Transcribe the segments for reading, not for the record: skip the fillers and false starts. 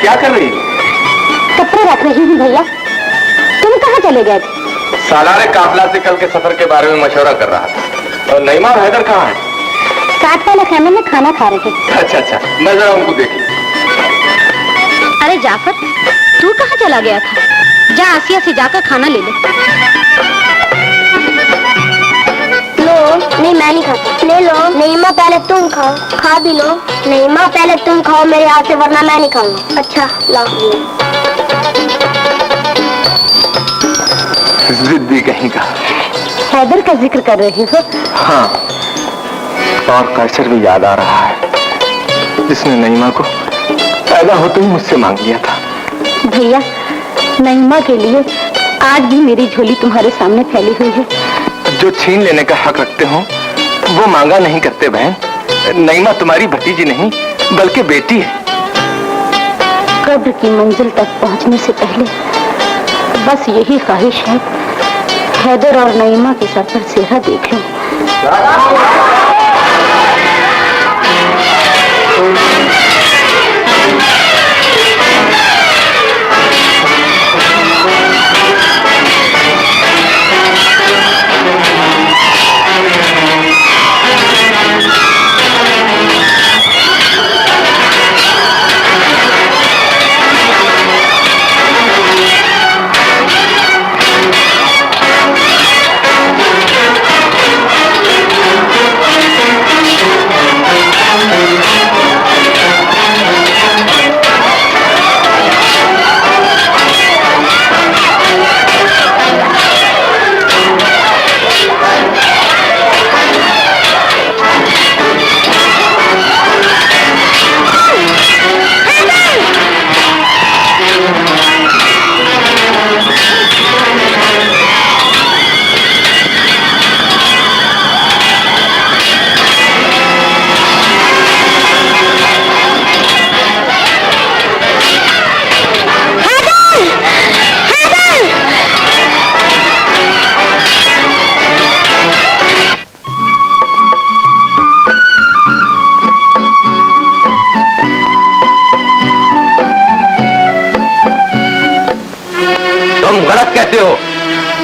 क्या कर रही हो? कपड़े रख रही हूँ भैया। तुम कहाँ चले गए थे? सालारे काफिला से कल के सफर के बारे में मशवरा कर रहा था। और नईमा और हैदर कहाँ है? काट वाले खाने में खाना खा रहे थे। अच्छा, मैं जरा उनको देख लूं। अरे जाफर, तू कहाँ चला गया था? जा आसिया से जाकर खाना ले ले। लो। नहीं, मैं नहीं खाता। ले लो। नईमा पहले तुम खाओ। खा भी लो। नईमा पहले तुम खाओ मेरे हाथ से, वरना मैं नहीं खाऊंगा। अच्छा लाओ। जिद्दी कहीं का। हैदर का जिक्र कर रही हो? हाँ, और कैसर भी याद आ रहा है, जिसने नईमा को पैदा होते ही मुझसे मांग लिया था। भैया, नईमा के लिए आज भी मेरी झोली तुम्हारे सामने फैली हुई है। जो छीन लेने का हक रखते हो वो मांगा नहीं करते बहन। नईमा तुम्हारी भतीजी नहीं बल्कि बेटी है। कब्र की मंजिल तक पहुंचने से पहले बस यही ख्वाहिश है, हैदर और नईमा के सर पर सेहरा देख लूं।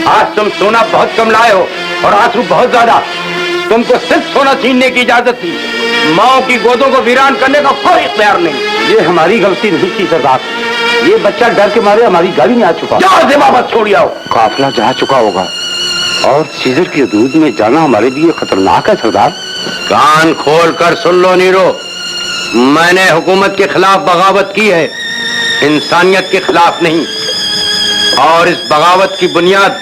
आज तुम सोना बहुत कम लाए हो और आंसू बहुत ज्यादा। तुमको सिर्फ सोना छीनने की इजाजत थी, माओ की गोदों को वीरान करने का कोई इख्तियार नहीं। ये हमारी गलती नहीं थी सरदार, ये बच्चा डर के मारे हमारी गाड़ी में आ चुका। जाओ जिम्मा मत छोड़ आओ। काफिला जा चुका होगा और सीजर की हदूद में जाना हमारे लिए खतरनाक है सरदार। कान खोल कर सुन लो नीरो, मैंने हुकूमत के खिलाफ बगावत की है, इंसानियत के खिलाफ नहीं। और इस बगावत की बुनियाद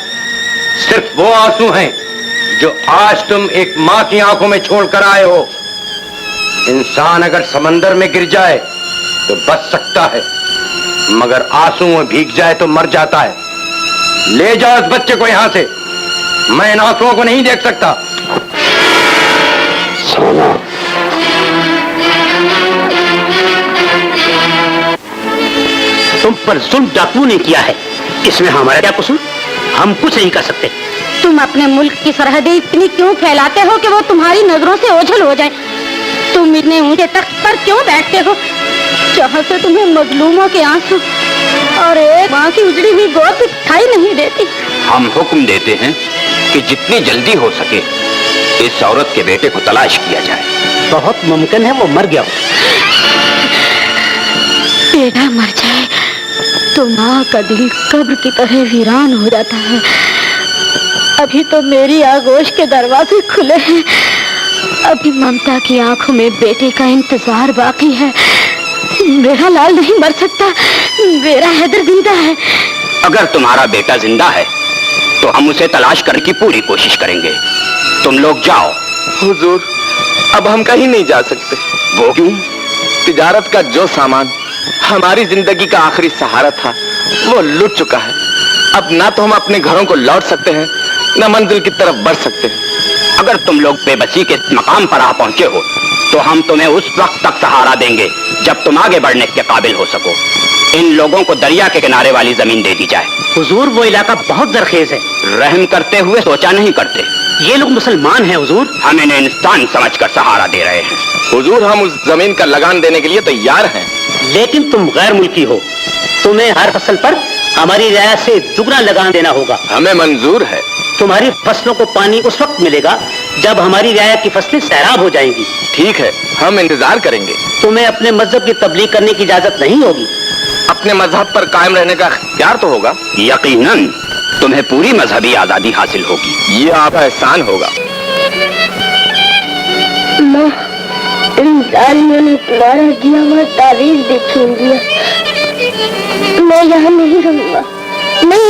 सिर्फ वो आंसू हैं जो आज तुम एक माँ की आंखों में छोड़ कर आए हो। इंसान अगर समंदर में गिर जाए तो बच सकता है, मगर आंसू में भीग जाए तो मर जाता है। ले जाओ इस बच्चे को यहां से, मैं इन आंसुओं को नहीं देख सकता। सोना, तुम पर जुल्म डाकुओं ने किया है, इसमें हमारा क्या कसूर? हम कुछ नहीं कर सकते। तुम अपने मुल्क की सरहदें इतनी क्यों फैलाते हो कि वो तुम्हारी नजरों से ओझल हो जाए? तुम इतने ऊंचे तख्त पर क्यों बैठते हो जहाँ से तुम्हें मजलूमों के आंसू और एक माँ की उजड़ी हुई गोद दिखाई नहीं देती? हम हुक्म देते हैं कि जितनी जल्दी हो सके इस औरत के बेटे को तलाश किया जाए। बहुत मुमकिन है वो मर गया हो। बेटा मर जाए तो माँ का दिल कब्र की तरह वीरान हो जाता है। अभी तो मेरी आगोश के दरवाजे खुले हैं, अभी ममता की आंखों में बेटे का इंतजार बाकी है। मेरा लाल नहीं मर सकता, मेरा हैदर जिंदा है। अगर तुम्हारा बेटा जिंदा है तो हम उसे तलाश करने की पूरी कोशिश करेंगे। तुम लोग जाओ। हुजूर, अब हम कहीं नहीं जा सकते। वो क्यों? तिजारत का जो सामान हमारी जिंदगी का आखिरी सहारा था वो लुट चुका है। अब ना तो हम अपने घरों को लौट सकते हैं, न मंजिल की तरफ बढ़ सकते हैं। अगर तुम लोग बेबसी के मकाम पर आ पहुंचे हो तो हम तुम्हें उस वक्त तक सहारा देंगे जब तुम आगे बढ़ने के काबिल हो सको। इन लोगों को दरिया के किनारे वाली जमीन दे दी जाए। हुजूर, वो इलाका बहुत जरखेज है। रहम करते हुए सोचा नहीं करते। ये लोग मुसलमान हैं हुजूर। हम इन्हें इंसान समझकर सहारा दे रहे हैं। हुजूर, हम उस जमीन का लगान देने के लिए तैयार हैं। लेकिन तुम गैर मुल्की हो, तुम्हें हर फसल पर हमारी रियायत से दुगना लगान देना होगा। हमें मंजूर है। तुम्हारी फसलों को पानी उस वक्त मिलेगा जब हमारी रियायत की फसलें सैराब हो जाएंगी। ठीक है, हम इंतजार करेंगे। तुम्हें अपने मजहब की तबलीग करने की इजाजत नहीं होगी। अपने मजहब पर कायम रहने का इख्तियार तो होगा। यकीनन तुम्हें पूरी मजहबी आजादी हासिल होगी। ये आपका एहसान होगा। माँ, इन जालिमों ने तुम्हारा दिया हुआ तावीज भी छीन दिया। मैं यहाँ नहीं रहूंगा, नहीं।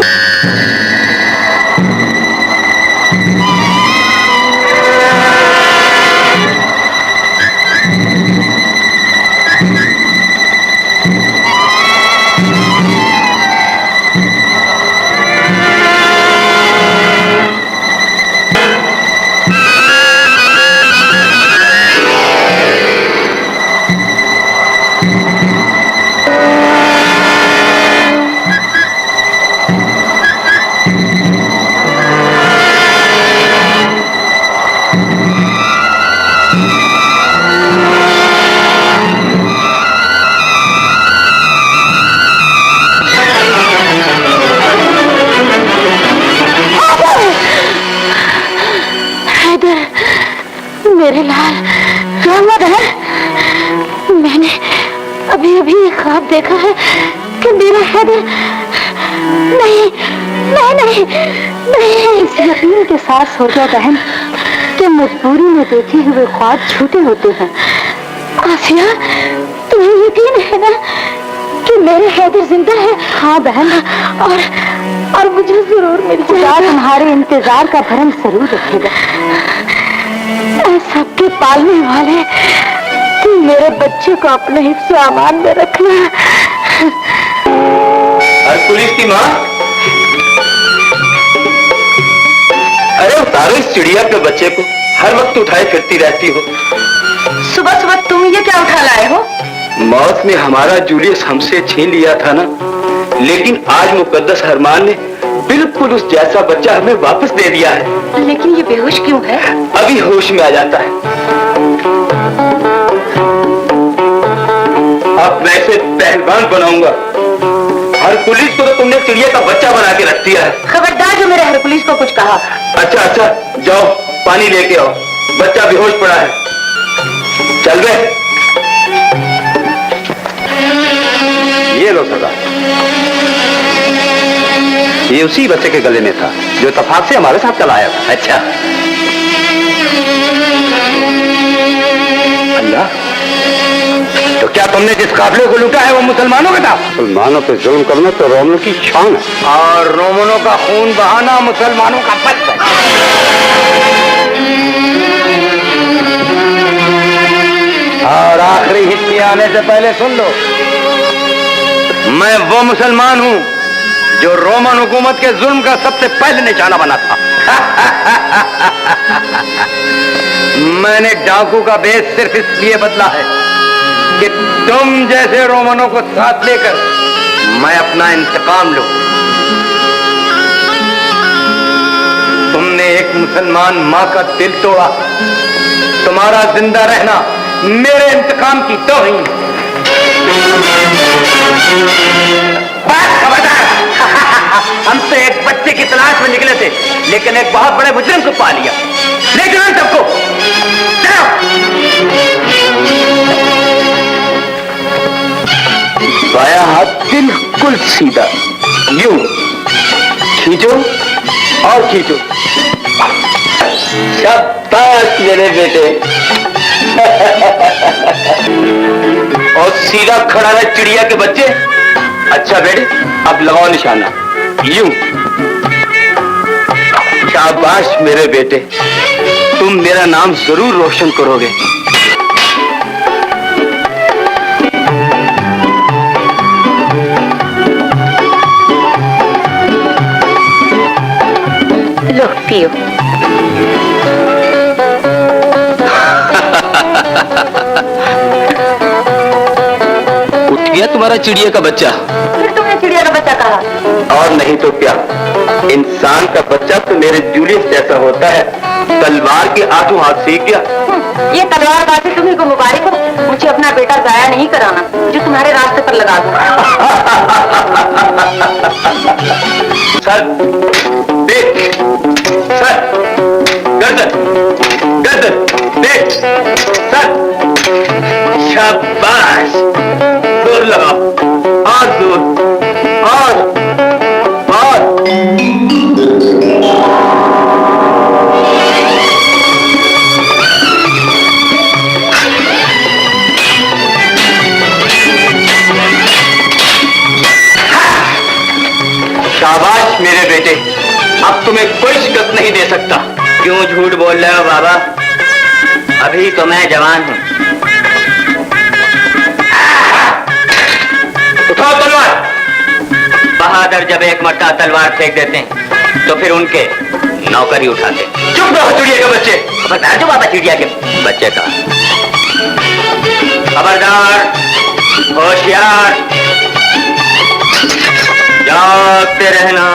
मेरे लाल, क्या हुआ है? मैंने अभी अभी एक ख्वाब देखा है कि मेरा हैदर नहीं नहीं नहीं नहीं। इस यकीन के साथ हो गया बहन कि मजबूरी में देखे हुए ख्वाब झूठे होते हैं। आसिया, तुम्हें यकीन है ना कि मेरे हैदर जिंदा है? हाँ बहन, और मुझे जरूर मिल जाएगा। तुम्हारे इंतजार का भरम जरूर रखेगा। सबके पालने वाले, तुम मेरे बच्चे को अपने हिफ्ज़ अमान में रखना। पुलिस की माँ, अरे उतारो इस चिड़िया के बच्चे को, हर वक्त उठाए फिरती रहती हो। सुबह सुबह तुम ये क्या उठा लाए हो? मौत ने हमारा जूलियस हमसे छीन लिया था ना, लेकिन आज मुकद्दस अरमान ने बिल्कुल उस जैसा बच्चा हमें वापस दे दिया है। लेकिन ये बेहोश क्यों है? अभी होश में आ जाता है। अब मैं इसे पहलवान बनाऊंगा। हर पुलिस को तो तुमने चिड़िया का बच्चा बना के रख दिया है। खबरदार जो मेरे हर पुलिस को कुछ कहा। अच्छा अच्छा, जाओ पानी लेके आओ, बच्चा बेहोश पड़ा है। चल बे। ये लो सजा। ये उसी बच्चे के गले में था जो इत्तेफाक से हमारे साथ चला आया था। अच्छा, अल्लाह, तो क्या तुमने जिस काफिले को लूटा है वो मुसलमानों का था? मुसलमानों पे जुल्म करना तो रोमनों की शान है, और रोमनों का खून बहाना मुसलमानों का फर्ज है। और आखिरी हिस्से आने से पहले सुन लो, मैं वो मुसलमान हूं जो रोमन हुकूमत के जुल्म का सबसे पहले निशाना बना था। मैंने डाकू का भेष सिर्फ इसलिए बदला है कि तुम जैसे रोमनों को साथ लेकर मैं अपना इंतकाम लूं। तुमने एक मुसलमान मां का दिल तोड़ा, तुम्हारा जिंदा रहना मेरे इंतकाम की तौहीन। खबरदार, हम तो एक बच्चे की तलाश में निकले थे, लेकिन एक बहुत बड़े मुजरिम को पा लिया। ले चलो सबको, बाया हाथ बिल्कुल सीधा, यूं खींचो और खींचो। शाबाश मेरे बेटे। और सीधा खड़ा है चिड़िया के बच्चे। अच्छा बेटे, अब लगाओ निशाना, यूं। शाबाश मेरे बेटे, तुम मेरा नाम जरूर रोशन करोगे। लो पियो। उठ गया तुम्हारा चिड़िया का बच्चा? फिर तुमने चिड़िया का बच्चा कहा? और नहीं तो क्या, इंसान का बच्चा तो मेरे जूलियस जैसा होता है, तलवार की आंखों हाथ सीख गया। ये तलवारबाजी तुम्ही को मुबारक हो। मुझे अपना बेटा जाया नहीं कराना जो तुम्हारे रास्ते पर लगा दूं। सर देख, सर गर्दन गर्दन देख, सर शाबाश, दूर लगाओ और दूर और शाबाश मेरे बेटे, अब तुम्हें कोई शिकस्त नहीं दे सकता। क्यों झूठ बोल रहे हो बाबा? अभी तो मैं जवान हूँ। उठाओ तलवार। बहादुर जब एक मरता तलवार फेंक देते हैं तो फिर उनके नौकर ही उठाते हैं। चुप रहो चिड़िया के बच्चे। बता दो बाबा चिड़िया के बच्चे का। खबरदार, होशियार, जागते रहना।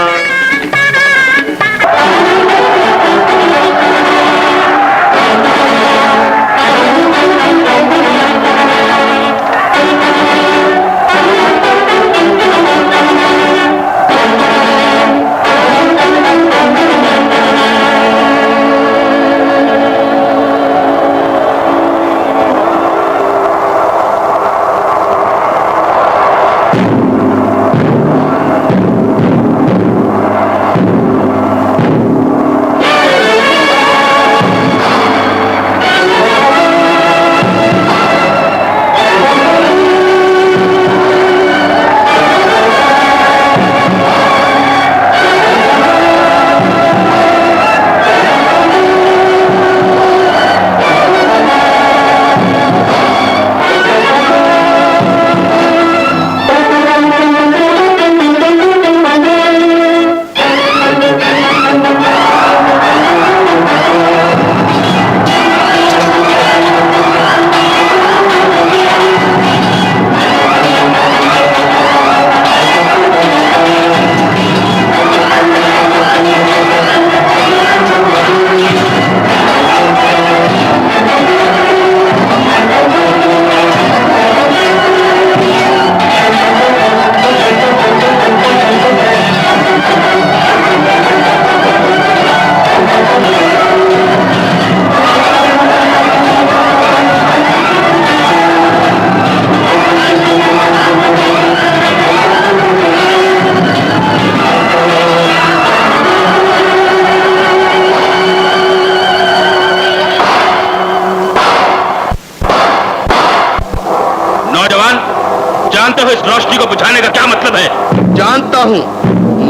जानते हो इस रोशनी को बुझाने का क्या मतलब है? जानता हूँ,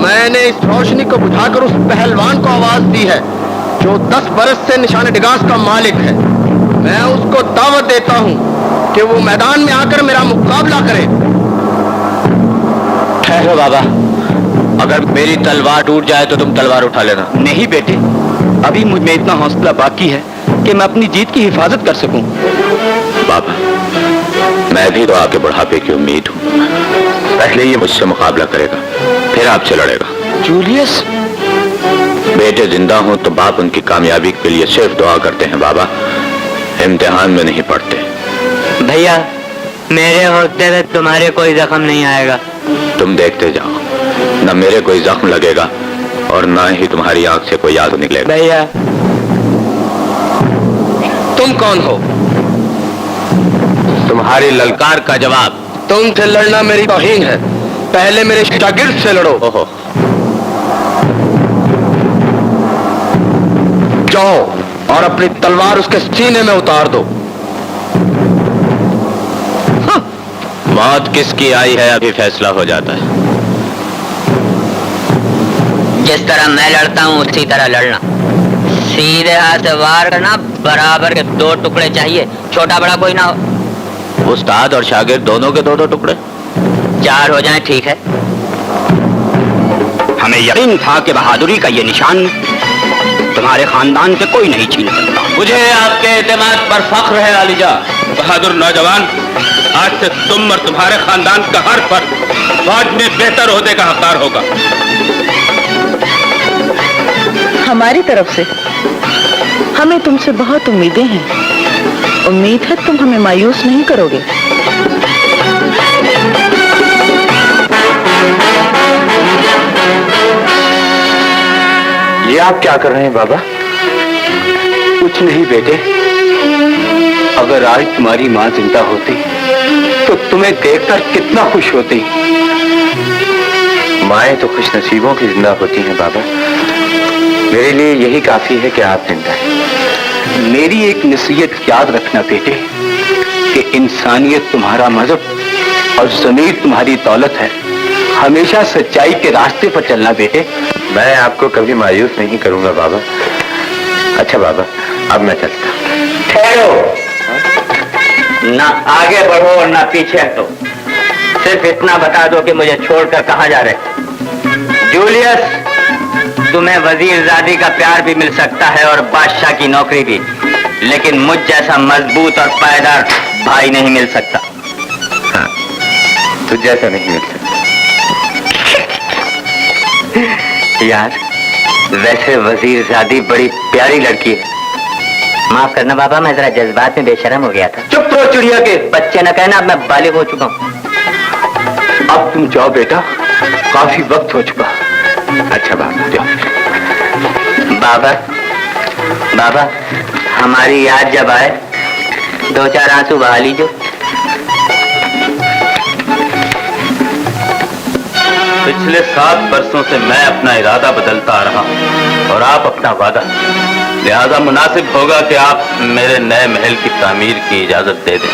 मैंने इस रोशनी को बुझाकर उस पहलवान को आवाज दी है जो 10 बरस से निशाने डिगास का मालिक है। मैं उसको दावत देता हूँ कि वो मैदान में आकर मेरा मुकाबला करे। ठहरो बाबा, अगर मेरी तलवार टूट जाए तो तुम तलवार उठा लेना। नहीं बेटे, अभी मुझ में इतना हौसला बाकी है कि मैं अपनी जीत की हिफाजत कर सकूं। बाबा, मैं भी तो आपके बुढ़ापे की उम्मीद हूँ। पहले ये मुझसे मुकाबला करेगा, फिर आपसे लड़ेगा। जूलियस, बेटे जिंदा हो तो बाप उनकी कामयाबी के लिए सिर्फ दुआ करते हैं बाबा, इम्तिहान में नहीं पढ़ते। भैया, मेरे होते में तुम्हारे कोई जख्म नहीं आएगा। तुम देखते जाओ, न मेरे कोई जख्म लगेगा और न ही तुम्हारी आंख से कोई आंसू निकलेगा। भैया, तुम कौन हो? तुम्हारी ललकार का जवाब। तुमसे लड़ना मेरी तौहीन है। पहले मेरे शागिर्द से लड़ो। ओहो, जाओ और अपनी तलवार उसके सीने में उतार दो। मौत किसकी आई है अभी फैसला हो जाता है। जिस तरह मैं लड़ता हूँ उसी तरह लड़ना। सीधे हाथ से वार करना, बराबर के 2 टुकड़े चाहिए, छोटा बड़ा कोई ना हो। उस्ताद और शागिर्द दोनों के 2-2 टुकड़े? 4 हो जाएं, ठीक है। हमें यकीन था कि बहादुरी का ये निशान तुम्हारे खानदान से कोई नहीं छीन सकता। मुझे आपके एतमाद पर फख्र है आलिजा। बहादुर नौजवान, आज से तुम और तुम्हारे खानदान का हर फर्द फौज में बेहतर होने का हकदार होगा। हमारी तरफ से हमें तुमसे बहुत उम्मीदें हैं। उम्मीद है तुम हमें मायूस नहीं करोगे। ये आप क्या कर रहे हैं बाबा? कुछ नहीं बेटे, अगर आज तुम्हारी माँ जिंदा होती तो तुम्हें देखकर कितना खुश होती। माएँ तो खुश नसीबों की जिंदा होती हैं बाबा। मेरे लिए यही काफी है कि आप जिंदा हैं। मेरी एक नसीहत याद रखना बेटे कि इंसानियत तुम्हारा मजहब और ज़मीर तुम्हारी दौलत है। हमेशा सच्चाई के रास्ते पर चलना बेटे। मैं आपको कभी मायूस नहीं करूंगा बाबा। अच्छा बाबा, अब मैं चलता हूँ। ठहरो, ना आगे बढ़ो और ना पीछे हटो। सिर्फ इतना बता दो कि मुझे छोड़कर कहाँ जा रहे। जूलियस, तुम्हें वजीरजादी का प्यार भी मिल सकता है और बादशाह की नौकरी भी, लेकिन मुझ जैसा मजबूत और पायदार भाई नहीं मिल सकता। हाँ, तुझ जैसा नहीं मिल सकता। यार, वैसे वजीरजादी बड़ी प्यारी लड़की है। माफ करना बाबा, मैं जरा जज्बात में बेशर्म हो गया था। चुप रहो चिड़िया के बच्चे न कहना, अब मैं बालिग हो चुका हूँ। अब तुम जाओ बेटा, काफी वक्त हो चुका। अच्छा बाबा, जाओ। बाबा, बाबा, हमारी याद जब आए 2-4 आंसू बहा लीजिए। पिछले 7 वर्षों से मैं अपना इरादा बदलता आ रहा हूँ और आप अपना वादा। लिहाजा मुनासिब होगा कि आप मेरे नए महल की तामीर की इजाजत दे दें।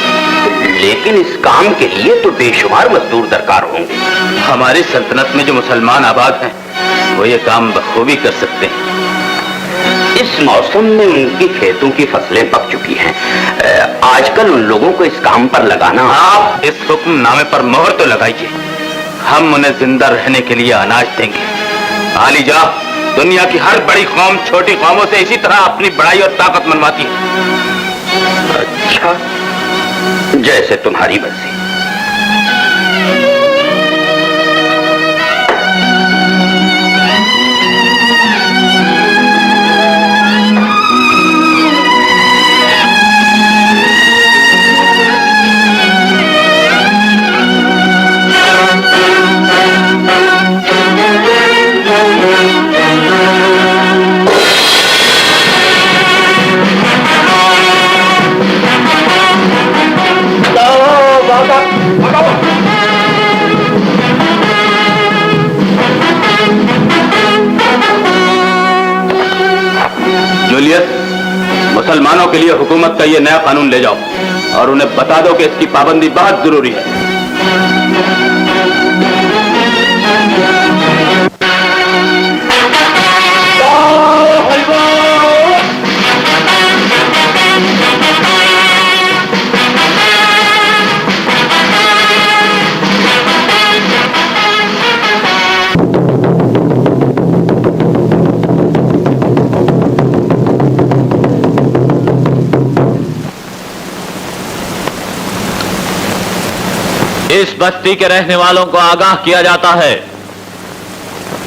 लेकिन इस काम के लिए तो बेशुमार मजदूर दरकार होंगे। हमारी सल्तनत में जो मुसलमान आबाद हैं वो ये काम बखूबी कर सकते हैं। इस मौसम में उनकी खेतों की फसलें पक चुकी हैं। आजकल उन लोगों को इस काम पर लगाना। आप इस हुक्मनामे पर मोहर तो लगाइए। हम उन्हें जिंदा रहने के लिए अनाज देंगे। आलीजा, दुनिया की हर बड़ी कौम छोटी कौमों से इसी तरह अपनी बड़ाई और ताकत मनवाती है। अच्छा, जैसे तुम्हारी मर्जी। जूलियस, मुसलमानों के लिए हुकूमत का ये नया कानून ले जाओ और उन्हें बता दो कि इसकी पाबंदी बहुत जरूरी है। इस बस्ती के रहने वालों को आगाह किया जाता है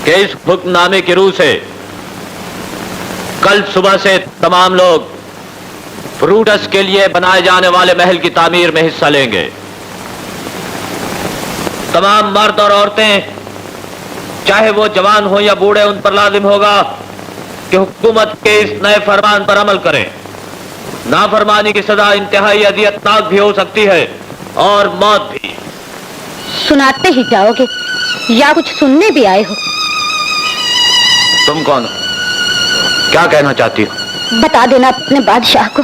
कि इस हुक्मनामे की रूह से कल सुबह से तमाम लोग ब्रूटस के लिए बनाए जाने वाले महल की तामीर में हिस्सा लेंगे। तमाम मर्द और औरतें, चाहे वो जवान हो या बूढ़े, उन पर लाजिम होगा कि हुकूमत के इस नए फरमान पर अमल करें। नाफरमानी की सजा इंतहाई अदियतनाक भी हो सकती है और मौत भी। सुनाते ही जाओगे या कुछ सुनने भी आए हो? तुम कौन हो? क्या कहना चाहती हो? बता देना अपने बादशाह को,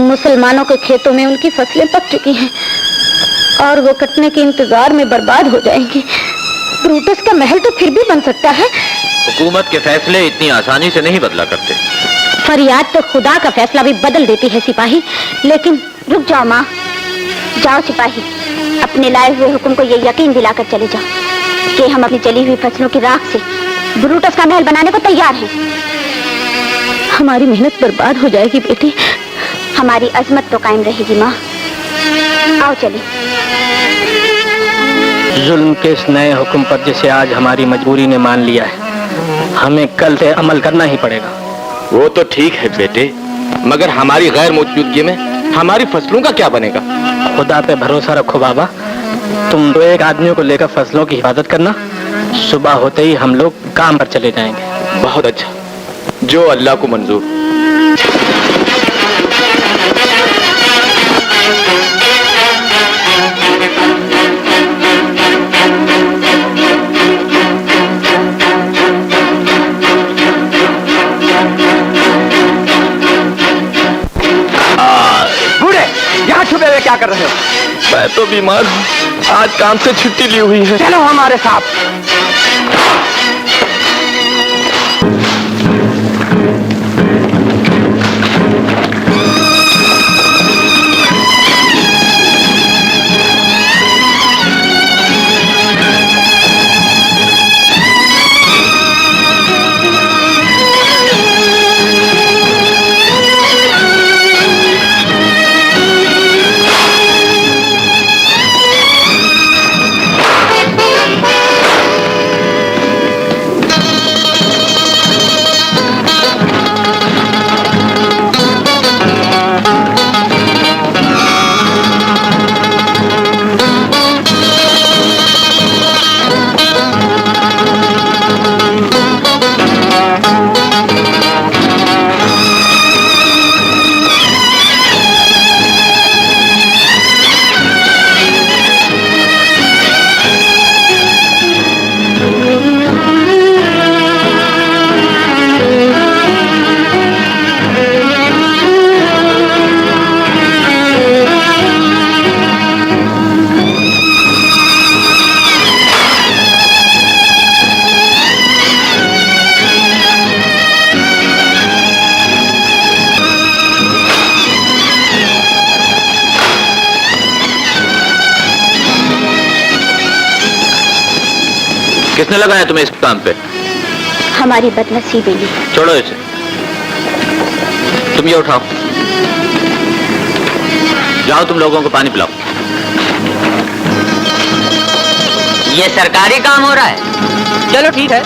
मुसलमानों के खेतों में उनकी फसलें पक चुकी हैं और वो कटने के इंतजार में बर्बाद हो जाएंगी। ब्रूटस का महल तो फिर भी बन सकता है। हुकूमत के फैसले इतनी आसानी से नहीं बदला करते। फरियाद तो खुदा का फैसला भी बदल देती है सिपाही। लेकिन रुक जाओ माँ, जाओ सिपाही, अपने लाए हुए हुक्म को ये यकीन दिलाकर चले जाओ कि हम अपनी जली हुई फसलों की राख से ब्रूटस का महल बनाने को तैयार हैं। हमारी मेहनत बर्बाद हो जाएगी बेटी। हमारी अजमत तो कायम रहेगी माँ। आओ चले। जुल्म के इस नए हुक्म पर जिसे आज हमारी मजबूरी ने मान लिया है, हमें कल से अमल करना ही पड़ेगा। वो तो ठीक है बेटे, मगर हमारी गैर मौजूदगी में हमारी फसलों का क्या बनेगा? खुदा पे भरोसा रखो बाबा, तुम 2-1 आदमियों को लेकर फसलों की हिफाजत करना। सुबह होते ही हम लोग काम पर चले जाएंगे। बहुत अच्छा, जो अल्लाह को मंजूर। बूढ़े, यहाँ छुपे हुए क्या कर रहे हो? मैं तो बीमार हूँ, आज काम से छुट्टी ली हुई है। चलो हमारे साथ। किसने लगाया तुम्हें इस काम पे? हमारी बदनसीबी ने। छोड़ो इसे, तुम ये उठाओ, जाओ तुम लोगों को पानी पिलाओ। ये सरकारी काम हो रहा है। चलो ठीक है।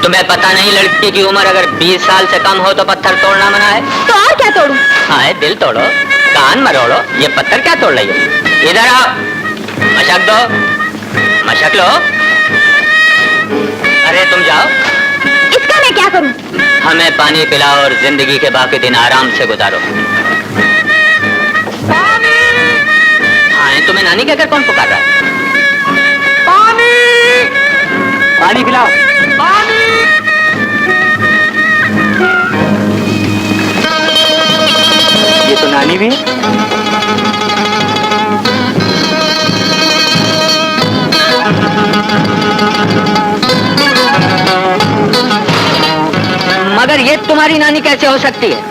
तुम्हें पता नहीं लड़की की उम्र अगर 20 साल से कम हो तो पत्थर तोड़ना मना है? तो और क्या तोड़ूं? हाँ, दिल तोड़ो, कान मरोड़ो, ये पत्थर क्या तोड़ रही है? इधर आओ, मशक दो, मशक लो। अरे तुम जाओ। इसका मैं क्या करूं? हमें पानी पिलाओ और जिंदगी के बाकी दिन आराम से गुजारो। हाँ, तुम्हें नानी कहकर कौन पुकार रहा है? पानी पिलाओ। ये तो नानी भी है। मगर ये तुम्हारी नानी कैसे हो सकती है?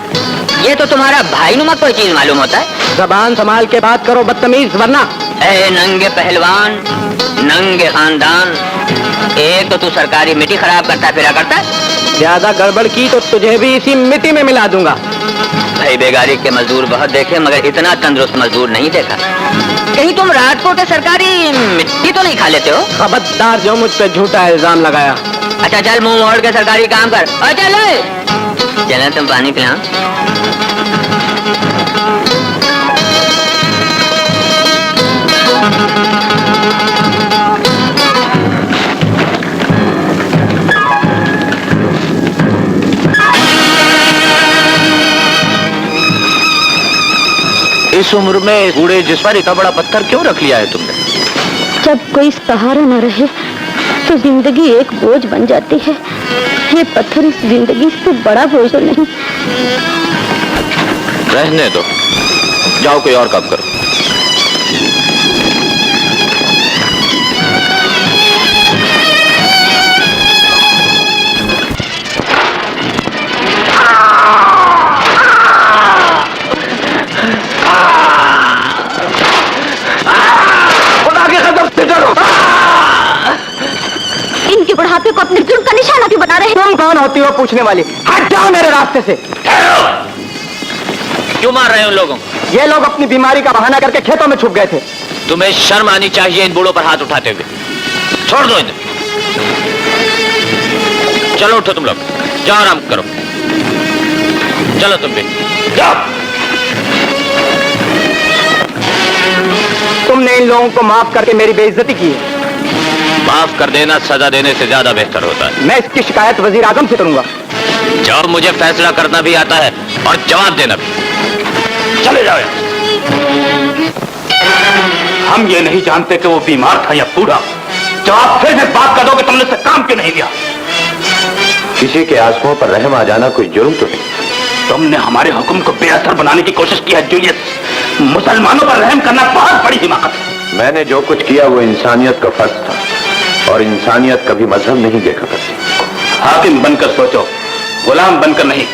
ये तो तुम्हारा भाई नुमा कोई चीज मालूम होता है। जबान संभाल के बात करो बदतमीज, वरना। ए नंगे पहलवान, नंगे खानदान, एक तो तू सरकारी मिट्टी खराब करता फिरा करता है। ज्यादा गड़बड़ की तो तुझे भी इसी मिट्टी में मिला दूंगा। भाई बेगारी के मजदूर बहुत देखे मगर इतना तंदुरुस्त मजदूर नहीं देखा। कहीं तुम रात को के सरकारी मिट्टी तो नहीं खा लेते हो? खबरदार जो मुझ पे झूठा इल्जाम लगाया। अच्छा चल मुंह मोड़ के सरकारी काम कर। चलो तुम पानी पिला। इस उम्र में बूढ़े जिस पर इतना बड़ा पत्थर क्यों रख लिया है तुमने? जब कोई सहारा न रहे तो जिंदगी एक बोझ बन जाती है। ये पत्थर इस जिंदगी से बड़ा बोझ नहीं। रहने दो, जाओ कोई और काम करो। इनके बुढ़ापे को अपने जुर्म का निशाना क्यों बना रहे हैं? तुम कौन होती हो पूछने वाली? हट जाओ मेरे रास्ते से। क्यों मार रहे हैं उन लोगों को? ये लोग अपनी बीमारी का बहाना करके खेतों में छुप गए थे। तुम्हें शर्म आनी चाहिए इन बूढ़ों पर हाथ उठाते हुए। छोड़ दो इन्हें। चलो उठो तुम लोग, जाओ आराम करो। चलो तुम भी जाओ। तुमने इन लोगों को माफ करके मेरी बेइज्जती की है। माफ कर देना सजा देने से ज्यादा बेहतर होता है। मैं इसकी शिकायत वजीर आजम से करूंगा। जाओ, मुझे फैसला करना भी आता है और जवाब देना भी। चले जाओ। हम ये नहीं जानते कि वो बीमार था या बूढ़ा। जवाब फिर से बात कर दो कि तुमने से काम क्यों नहीं लिया। किसी के आंसुओं पर रहम आ जाना कोई जुर्म तो नहीं। तुमने हमारे हुक्म को बेअसर बनाने की कोशिश की है जूलियस। मुसलमानों पर रहम करना बहुत बड़ी हिमाकत है। मैंने जो कुछ किया वो इंसानियत का फर्ज था, और इंसानियत कभी मजहब नहीं देखा करती। हाकिम बनकर सोचो, गुलाम बनकर नहीं।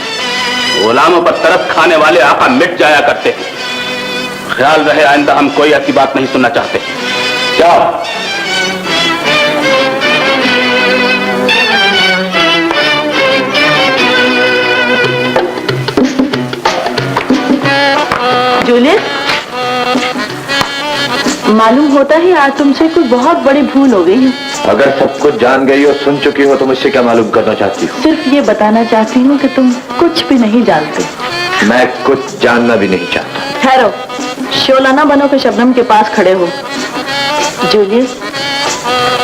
गुलामों पर तरस खाने वाले आका मिट जाया करते हैं। ख्याल रहे आइंदा हम कोई ऐसी बात नहीं सुनना चाहते। जाओ। जूलियस, मालूम होता है आज तुमसे कोई बहुत बड़ी भूल हो गई है। अगर सब कुछ जान गई हो, सुन चुकी हो, तो मुझसे क्या मालूम करना चाहती हो? सिर्फ ये बताना चाहती हूँ कि तुम कुछ भी नहीं जानते। मैं कुछ जानना भी नहीं चाहता। ठहरो, शोला ना बनो कि शबनम के पास खड़े हो। जूलियस,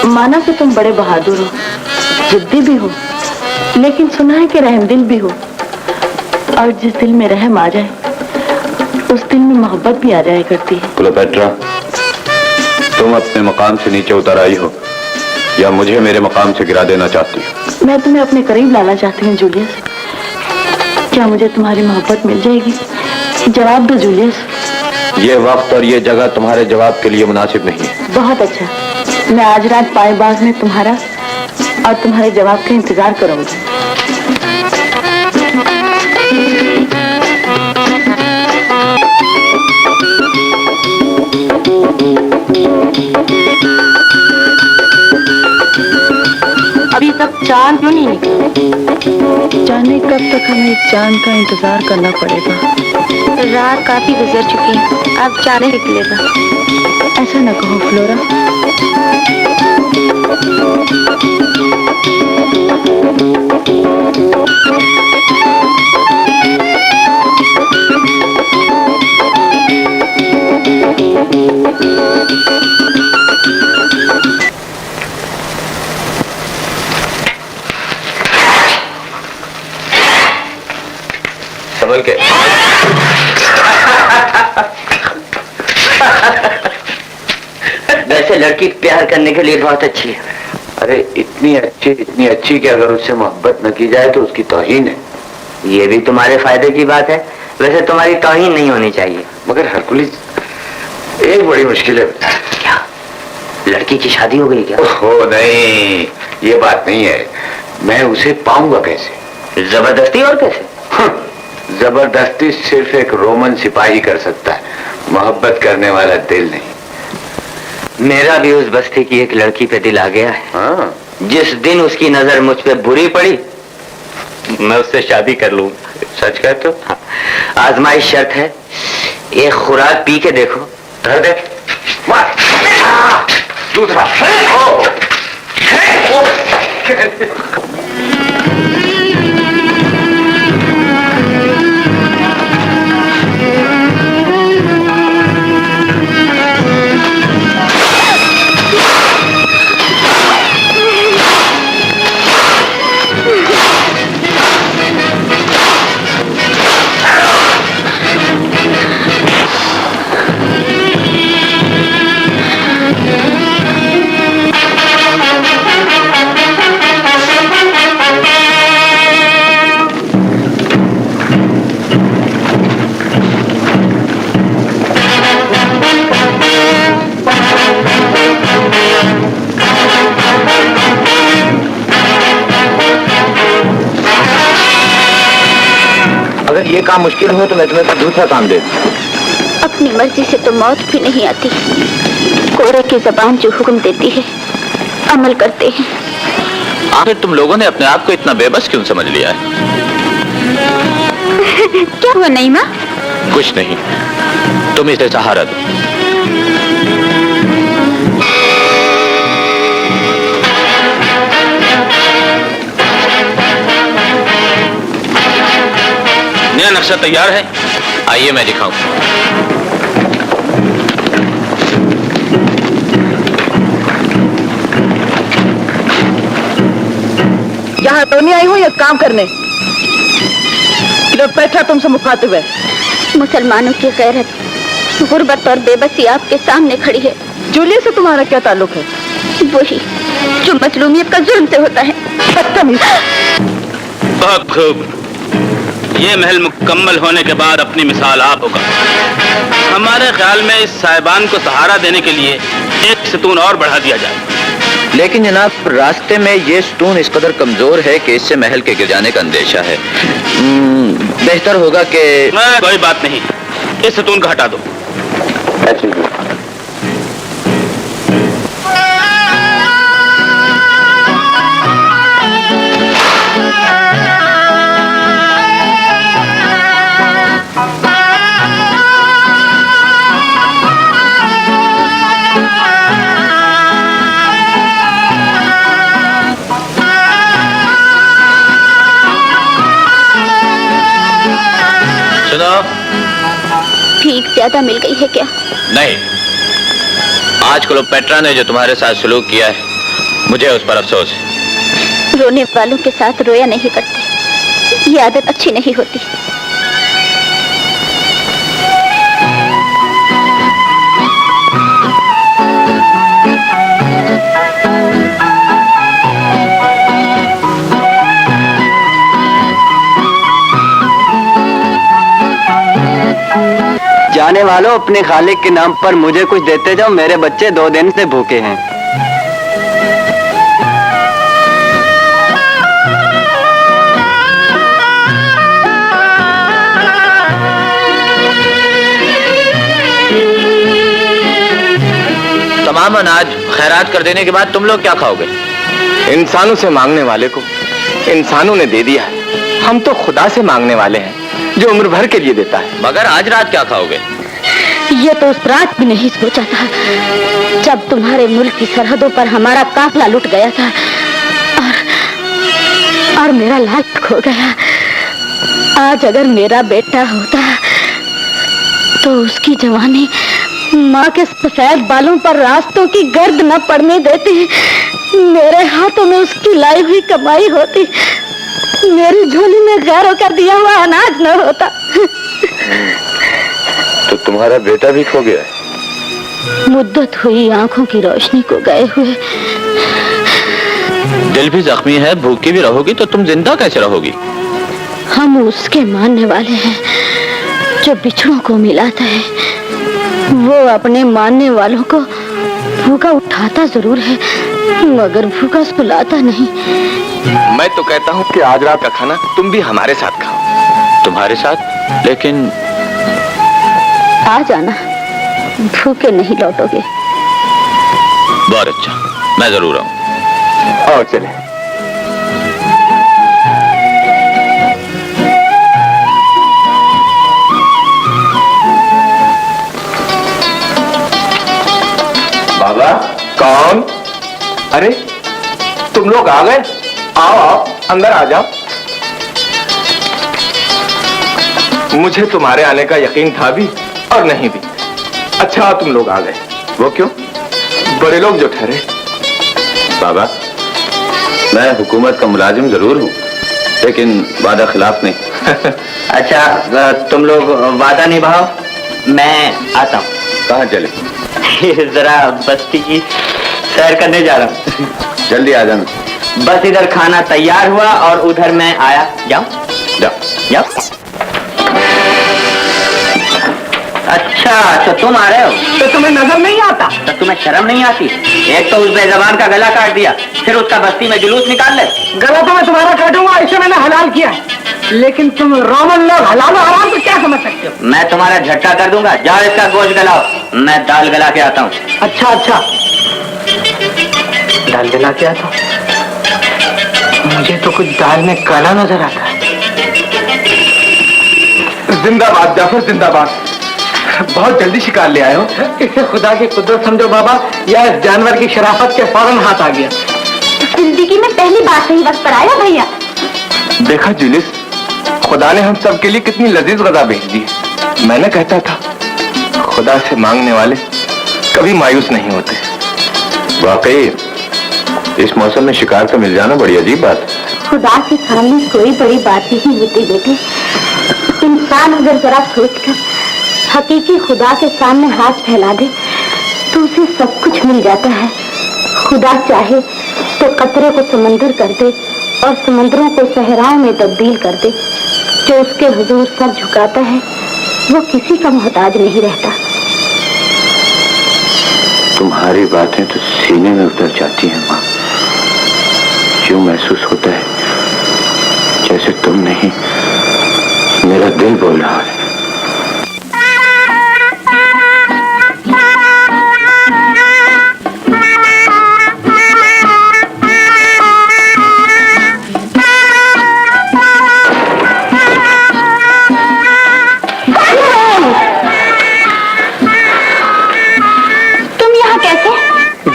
माना कि तुम बड़े बहादुर हो, जिद्दी भी हो, लेकिन सुना है कि रहमदिल भी हो। और जिस दिल में रहम आ जाए उस दिल में मोहब्बत भी आ जाया करती है। क्लोपेट्रा, तुम अपने मकाम से नीचे उतर आई हो या मुझे मेरे मकाम से गिरा देना चाहती हो? मैं तुम्हें अपने करीब लाना चाहती हूँ जूलियस। क्या मुझे तुम्हारी मोहब्बत मिल जाएगी? जवाब दो जूलियस। ये वक्त और ये जगह तुम्हारे जवाब के लिए मुनासिब नहीं है। बहुत अच्छा, मैं आज रात पाएबाग में तुम्हारा और तुम्हारे जवाब का इंतजार करूंगी। अभी तक चांद क्यों नहीं निकला? जाने कब तक हमें चांद का इंतजार करना पड़ेगा। रात काफी गुजर चुकी है, अब चांद निकलेगा। ऐसा न कहो फ्लोरा। संभल के। वैसे लड़की प्यार करने के लिए बहुत अच्छी है। अरे इतनी अच्छी कि अगर उससे मोहब्बत न की जाए तो उसकी तौहीन है। ये भी तुम्हारे फायदे की बात है। वैसे तुम्हारी तौहीन नहीं होनी चाहिए। मगर हरकुलिस, एक बड़ी मुश्किल है। क्या लड़की की शादी हो गई क्या? ओह नहीं, ये बात नहीं है। मैं उसे पाऊंगा कैसे? जबरदस्ती। और कैसे? जबरदस्ती सिर्फ एक रोमन सिपाही कर सकता है, मोहब्बत करने वाला दिल नहीं। मेरा भी उस बस्ती की एक लड़की पे दिल आ गया है। हाँ? जिस दिन उसकी नजर मुझ पे बुरी पड़ी मैं उससे शादी कर लूं। सच कहते हो? हाँ। आजमाइश शर्त है, एक खुराक पी के देखो। धर दे। दूसरा। अगर ये काम मुश्किल हो तो मैं तुम्हें कोई दूसरा काम दे दूं। अपनी मर्जी से तो मौत भी नहीं आती। कोरे की जबान जो हुक्म देती है अमल करते हैं। आखिर तुम लोगों ने अपने आप को इतना बेबस क्यों समझ लिया है? क्या हुआ नईमा? कुछ नहीं, तुम इसे सहारा दो। नया नक्शा तैयार है, आइए मैं दिखाऊं। यहाँ तो नहीं आई हूँ ये काम करने। पेट्रा तुमसे मुखातिब है। मुसलमानों की गैरत, गुर्बत और बेबसी आपके सामने खड़ी है। जूलियस से तुम्हारा क्या ताल्लुक है? वही जो मजलूमियत का जुल्म से होता है। बहुत खूब। ये महल मुकम्मल होने के बाद अपनी मिसाल आप होगा। हमारे ख्याल में इस साहिबान को सहारा देने के लिए एक सतून और बढ़ा दिया जाए। लेकिन जनाब, रास्ते में ये स्टोन इस कदर कमजोर है कि इससे महल के गिर जाने का अंदेशा है। बेहतर होगा कि कोई बात नहीं, इस सतून को हटा दो। भीख ज्यादा मिल गई है क्या? नहीं, आज क्लोपेट्रा ने जो तुम्हारे साथ सलूक किया है, मुझे उस पर अफसोस है। रोने वालों के साथ रोया नहीं करते, ये आदत अच्छी नहीं होती। जाने वालों, अपने खालिक के नाम पर मुझे कुछ देते जाओ, मेरे बच्चे 2 दिन से भूखे हैं। तमाम अनाज खैरात कर देने के बाद तुम लोग क्या खाओगे? इंसानों से मांगने वाले को इंसानों ने दे दिया है। हम तो खुदा से मांगने वाले हैं जो उम्र भर के लिए देता है। मगर आज रात क्या खाओगे? ये तो उस रात भी नहीं सोचा था जब तुम्हारे मुल्क की सरहदों पर हमारा काफिला लुट गया था और मेरा लाल खो गया। आज अगर मेरा बेटा होता तो उसकी जवानी माँ के सफेद बालों पर रास्तों की गर्द न पड़ने देती। मेरे हाथों में उसकी लाई हुई कमाई होती, मेरी झोली में गैरों का दिया हुआ अनाज न होता। तो तुम्हारा बेटा भी खो गया है? मुद्दत हुई आंखों की रोशनी को गए हुए। दिल भी जख्मी है, भूखी भी रहोगी तो तुम जिंदा कैसे रहोगी? हम उसके मानने वाले हैं जो बिछड़ों को मिलाता है। वो अपने मानने वालों को भूखा उठाता जरूर है मगर भूखा सुलाता नहीं। मैं तो कहता हूँ कि आज रात का खाना तुम भी हमारे साथ खाओ। तुम्हारे साथ? लेकिन आ जाना, भूखे नहीं लौटोगे। बहुत अच्छा, मैं जरूर आऊँ। और चले। बाबा। कौन? अरे तुम लोग आ गए? आओ आओ, अंदर आ जाओ। मुझे तुम्हारे आने का यकीन था भी और नहीं भी। अच्छा तुम लोग आ गए। वो क्यों? बड़े लोग जो ठहरे। बाबा, मैं हुकूमत का मुलाजिम जरूर हूँ लेकिन वादा खिलाफ नहीं। अच्छा तुम लोग वादा निभाओ, मैं आता हूँ। कहाँ चले? जरा बस्ती की सैर करने जा रहा हूँ। जल्दी आ जाना। बस इधर खाना तैयार हुआ और उधर मैं आया। जाओ जाओ। अच्छा तो तुम आ रहे हो? तो तुम्हें नजर नहीं आता? तो तुम्हें शर्म नहीं आती? एक तो उस बेज़बान का गला काट दिया, फिर उसका बस्ती में जुलूस निकाल ले। गला तो मैं तुम्हारा काटूंगा, इसे मैंने हलाल किया है। लेकिन तुम रोमन लोग हलाल और हराम को क्या समझ सकते हो? मैं तुम्हारा झटका कर दूंगा। जाओ इसका गोश्त गलाओ, मैं दाल गला के आता हूँ। अच्छा अच्छा, दाल गला के आता हूँ। मुझे तो कुछ दाल में काला नजर आता है। जिंदाबाद जाफर जिंदाबाद। बहुत जल्दी शिकार ले आए हो। इसे खुदा की कुदरत समझो बाबा, या इस जानवर की शराफत के फौरन हाथ आ गया। जिंदगी में पहली बार सही वक्त पर आया भैया। देखा जूलियस, खुदा ने हम सब के लिए कितनी लजीज गजा भेज दी। मैंने कहता था खुदा से मांगने वाले कभी मायूस नहीं होते। वाकई इस मौसम में शिकार का मिल जाना बड़ी अजीब बात है। खुदा के सामने कोई बड़ी बात नहीं होती बेटे। इंसान अगर जरा सोचकर हकीकी खुदा के सामने हाथ फैला दे तो उसे सब कुछ मिल जाता है। खुदा चाहे तो कतरे को समंदर कर दे और समंदरों को सहराओं में तब्दील कर दे। जो उसके हुजूर सर झुकाता है वो किसी का मोहताज नहीं रहता। तुम्हारी बातें तो सीने में उतर जाती हैं माँ। यूं महसूस होता है जैसे तुम नहीं, मेरा दिल बोल रहा है।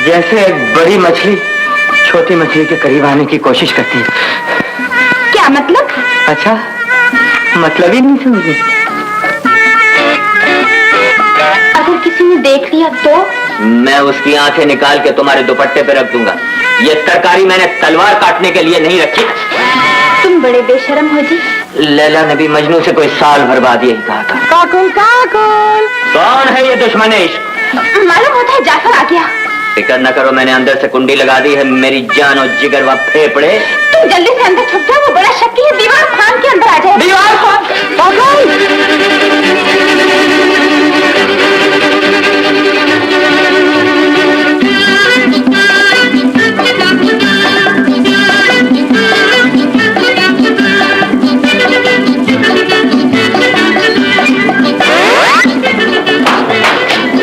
जैसे एक बड़ी मछली छोटी मछली के करीब आने की कोशिश करती है। क्या मतलब? अच्छा, मतलब ही नहीं समझी। अगर किसी ने देख लिया तो? मैं उसकी आंखें निकाल के तुम्हारे दुपट्टे पे रख दूंगा। ये तरकारी मैंने तलवार काटने के लिए नहीं रखी। तुम बड़े बेशरम हो जी। लैला ने भी मजनू से कोई साल भर बाद यही कहा था। काकुल काकुल। कौन है ये दुश्मन इश्क? मालूम होता है जाफर आ गया। फिक्र न करो, मैंने अंदर से कुंडी लगा दी है। मेरी जान और जिगर व फेफड़े। तुम जल्दी से अंदर छुप जाओ, वो बड़ा शक्की है। दीवार फान के अंदर आ जाए। दीवार फान?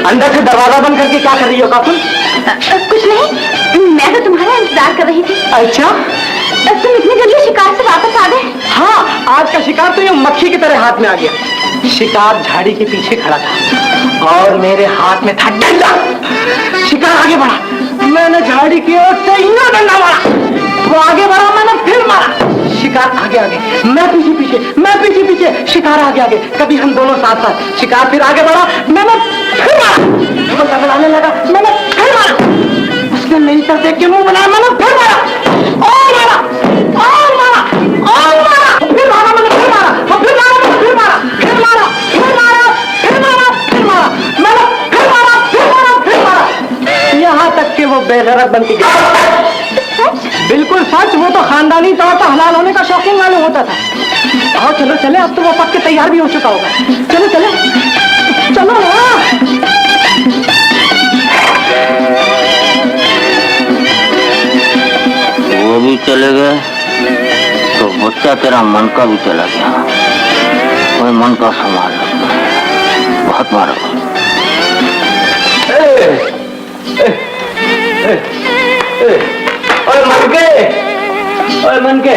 अंदर से दरवाजा बंद करके क्या कर रही हो काकुल? कुछ नहीं, मैं तो तुम्हारा इंतजार कर रही थी। अच्छा, तुम इतनी जल्दी शिकार से वापस आ गए? हाँ, आज का शिकार तो ये मक्खी की तरह हाथ में आ गया। शिकार झाड़ी के पीछे खड़ा था और मेरे हाथ में था डंडा। शिकार आगे बढ़ा, मैंने झाड़ी की ओर से यूं डंडा मारा, वो आगे बढ़ा, मैंने फिर मारा। शिकार आगे आगे, मैं पीछे पीछे, मैं पीछे पीछे, शिकार आगे आगे। कभी हम दोनों साथ साथ। शिकार फिर आगे बढ़ा, मैंने फिर मारा। वो लगड़ाने लगा, मैंने फिर मारा। उसने मेरी तरफ देख के मुंह बनाया, मैंने फिर मारा और मारा और मारा और मारा, फिर मारा, मैंने फिर मारा, वो फिर मारा, मैंने फिर मारा, फिर मारा, फिर मारा, फिर मारा, फिर मारा, मैंने फिर मारा, फिर मारा, फिर मारा, यहाँ तक कि वो बेगैरत बन के गया। बिल्कुल सच, वो तो खानदानी तौर पर हलाल होने का शौकीन मालूम होता था। और चलो चले, अब तो वो पक के तैयार भी हो चुका होगा। चलो चलो चलो ना। वो भी चले गए तो बच्चा तेरा मन का भी चला गया। कोई मन का संभाल रखता है, बहुत मारो। और मन के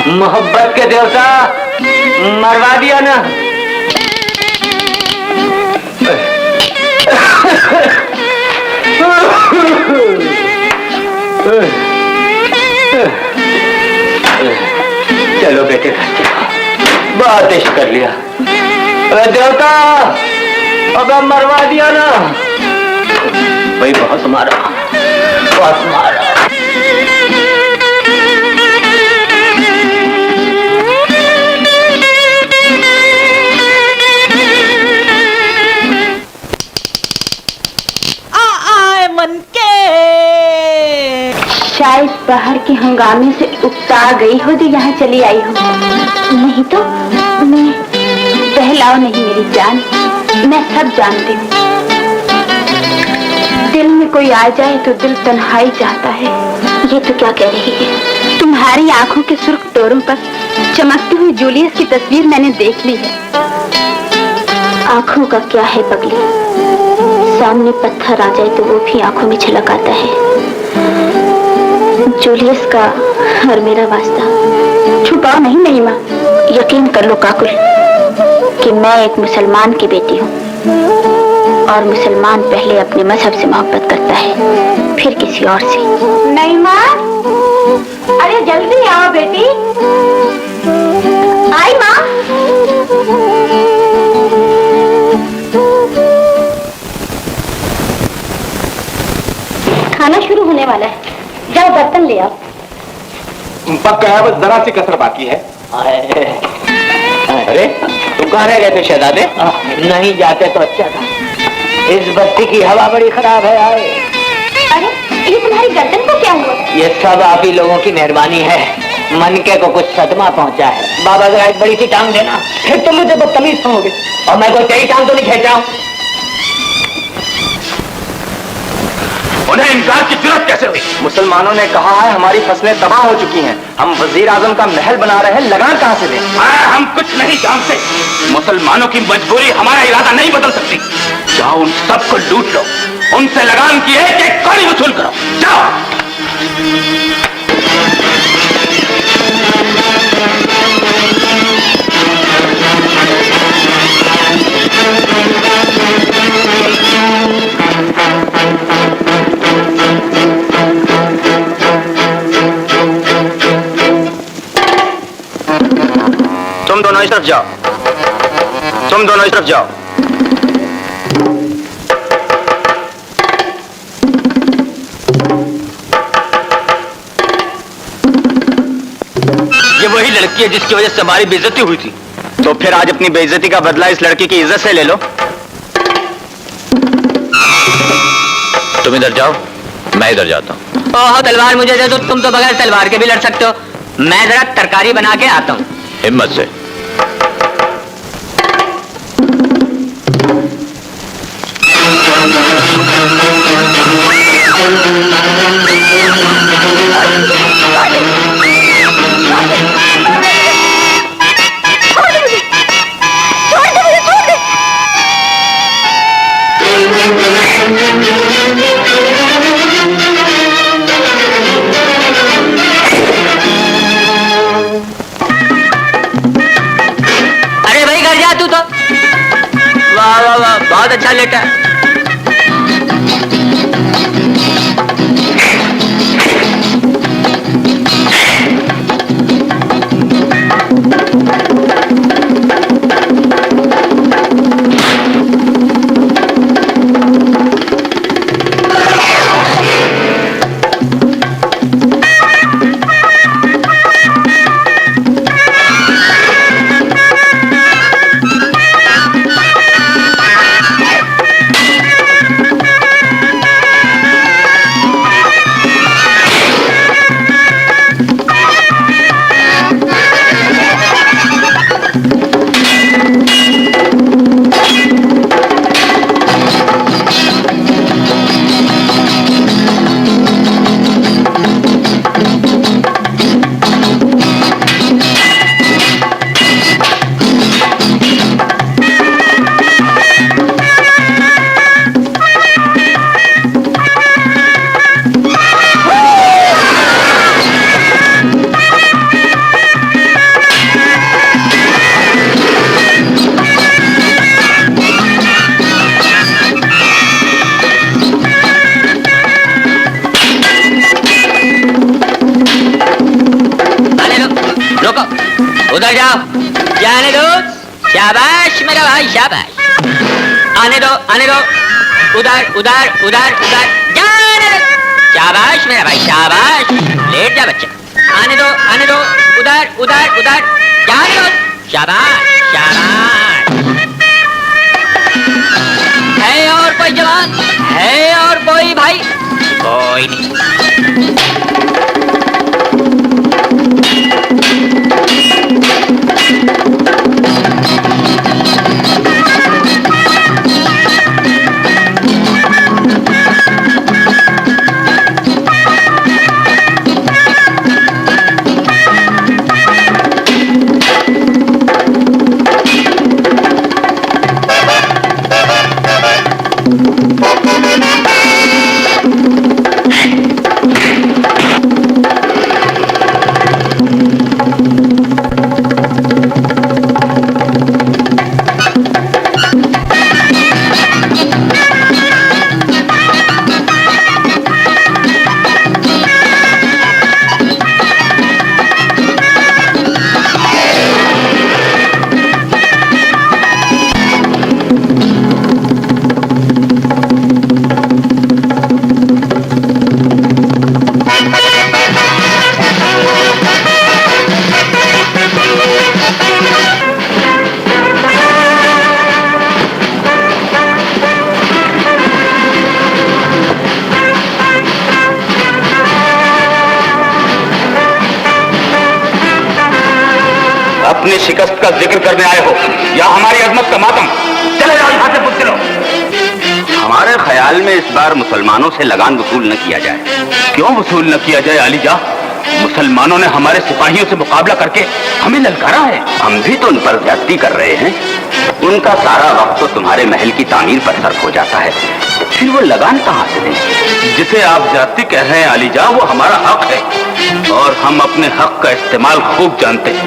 मोहब्बत के देवता मरवा दिया ना। चलो बेटे, बहुत इश्क कर लिया। देवता अब मरवा दिया ना भाई, बहुत मारा, बहुत मारा। मन के शायद बाहर के हंगामे से उकता गई हो जो यहाँ चली आई हो। नहीं तो मैं बहलाओ नहीं मेरी जान, मैं सब जानती हूँ। दिल में कोई आ जाए तो दिल तन्हाई चाहता है। ये तो क्या कह रही है? तुम्हारी आंखों के सुर्ख डोरों पर चमकती हुई जूलियस की तस्वीर मैंने देख ली है। आंखों का क्या है पगली, सामने पत्थर आ जाए तो वो भी आंखों में झलक आता है। जूलियस का और मेरा वास्ता छुपाओ नहीं मेरी माँ। यकीन कर लो काकुल कि मैं एक मुसलमान की बेटी हूँ और मुसलमान पहले अपने मजहब से मोहब्बत करता है फिर किसी और से। नहीं माँ, अरे जल्दी आओ बेटी। आई माँ। खाना शुरू होने वाला है, जाओ बर्तन ले आओ। पक्का है, बस जरा सी कसर बाकी है। अरे तुम कहाँ रह गए थे शहजादे? नहीं जाते तो अच्छा था, इस बत्ती की हवा बड़ी खराब है। आए। अरे ये तुम्हारी गर्दन को क्या हुआ? ये सब आप ही लोगों की मेहरबानी है, मनके को कुछ सदमा पहुंचा है। बाबा जरा एक बड़ी सी टांग देना। फिर तुम मुझे बदतमीज कहोगे। और मैं कोई तेरी टांग तो नहीं खींच रहा हूं। उन्हें इनकार की जरूरत कैसे हुई? मुसलमानों ने कहा है हमारी फसलें तबाह हो चुकी हैं, हम वजीर आजम का महल बना रहे हैं, लगान कहां से दें? हम कुछ नहीं जानते। मुसलमानों की मजबूरी हमारा इरादा नहीं बदल सकती। जाओ उन सबको लूट लो, उनसे लगान की एक एक कौड़ी वसूल करो। जाओ। तुम दोनों इस तरफ जाओ, तुम दोनों इस तरफ जाओ। ये वही लड़की है जिसकी वजह से हमारी बेइज्जती हुई थी। तो फिर आज अपनी बेइज्जती का बदला इस लड़की की इज्जत से ले लो। तुम इधर जाओ, मैं इधर जाता हूँ। ओहो तलवार मुझे दे दो, तुम तो बगैर तलवार के भी लड़ सकते हो। मैं जरा तरकारी बना के आता हूँ। हिम्मत से। अरे भाई घर जा तू तो। वाह वाह वाह, बहुत अच्छा लेटा है। उधर जाओ, जाने दो। शाबाश मेरा भाई, शाबाश। आने दो, आने दो। उधर उधर उधर उधर, जाने दो। शाबाश मेरा भाई, शाबाश। लेट जा बच्चा। आने दो, आने दो। उधर उधर उधर, जाने दो। शाबाश शाबाश। है और कोई जवान? है और कोई भाई? कोई नहीं। अपनी शिकस्त का जिक्र करने आए हो या हमारी अजमत का मातम? चले जाओ यहां से, बुद्ध लो। हमारे ख्याल में इस बार मुसलमानों से लगान वसूल न किया जाए। क्यों वसूल न किया जाए अलीजा? मुसलमानों ने हमारे सिपाहियों से मुकाबला करके हमें ललकारा है। हम भी तो उन पर ज्यादती कर रहे हैं। उनका सारा वक्त तो तुम्हारे महल की तामीर पर सर्फ हो जाता है, फिर वो लगान कहां से दें? जिसे आप ज्यादती कह रहे हैं अलीजा, वो हमारा हक है और हम अपने हक का इस्तेमाल खूब जानते हैं।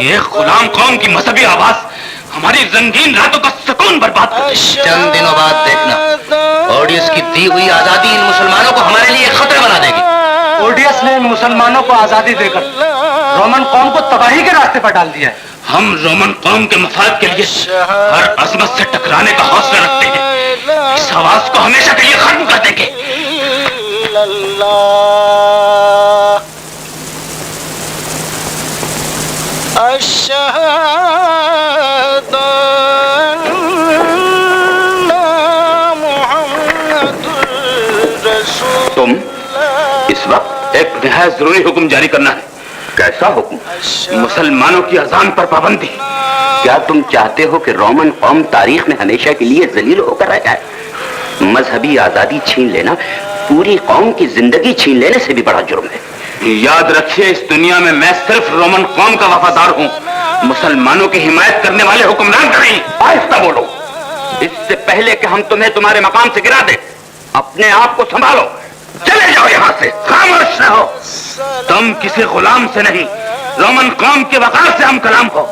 एक गुलाम कौम की मजहबी आवाज हमारी रंगीन रातों का सुकून बर्बाद कर दे। चंद दिनों बाद देखना, ओडियस की दी हुई आजादी इन मुसलमानों को हमारे लिए खतरा बना देगी। ओडियस ने इन मुसलमानों को आजादी देकर रोमन कौम को तबाही के रास्ते पर डाल दिया है। हम रोमन कौम के मफाद के लिए हर अजमत से टकराने का हौसला रखते हैं। इस आवाज को हमेशा के लिए खत्म कर देंगे। तुम इस वक्त एक निहायत जरूरी हुक्म जारी करना है। कैसा हुक्म? मुसलमानों की अजान पर पाबंदी। क्या तुम चाहते हो कि रोमन कौम तारीख में हमेशा के लिए जलील होकर रह जाए? मजहबी आजादी छीन लेना पूरी कौम की जिंदगी छीन लेने से भी बड़ा जुर्म है। याद रखिए, इस दुनिया में मैं सिर्फ रोमन कौम का वफादार हूँ, मुसलमानों की हिमायत करने वाले हुक्मरान नहीं। आहिस्ता बोलो, इससे पहले कि हम तुम्हें तुम्हारे मकाम से गिरा दें, अपने आप को संभालो। चले जाओ यहाँ से। खामोश रहो। तुम किसी गुलाम से नहीं, रोमन कौम के वकार से हम कलाम हो।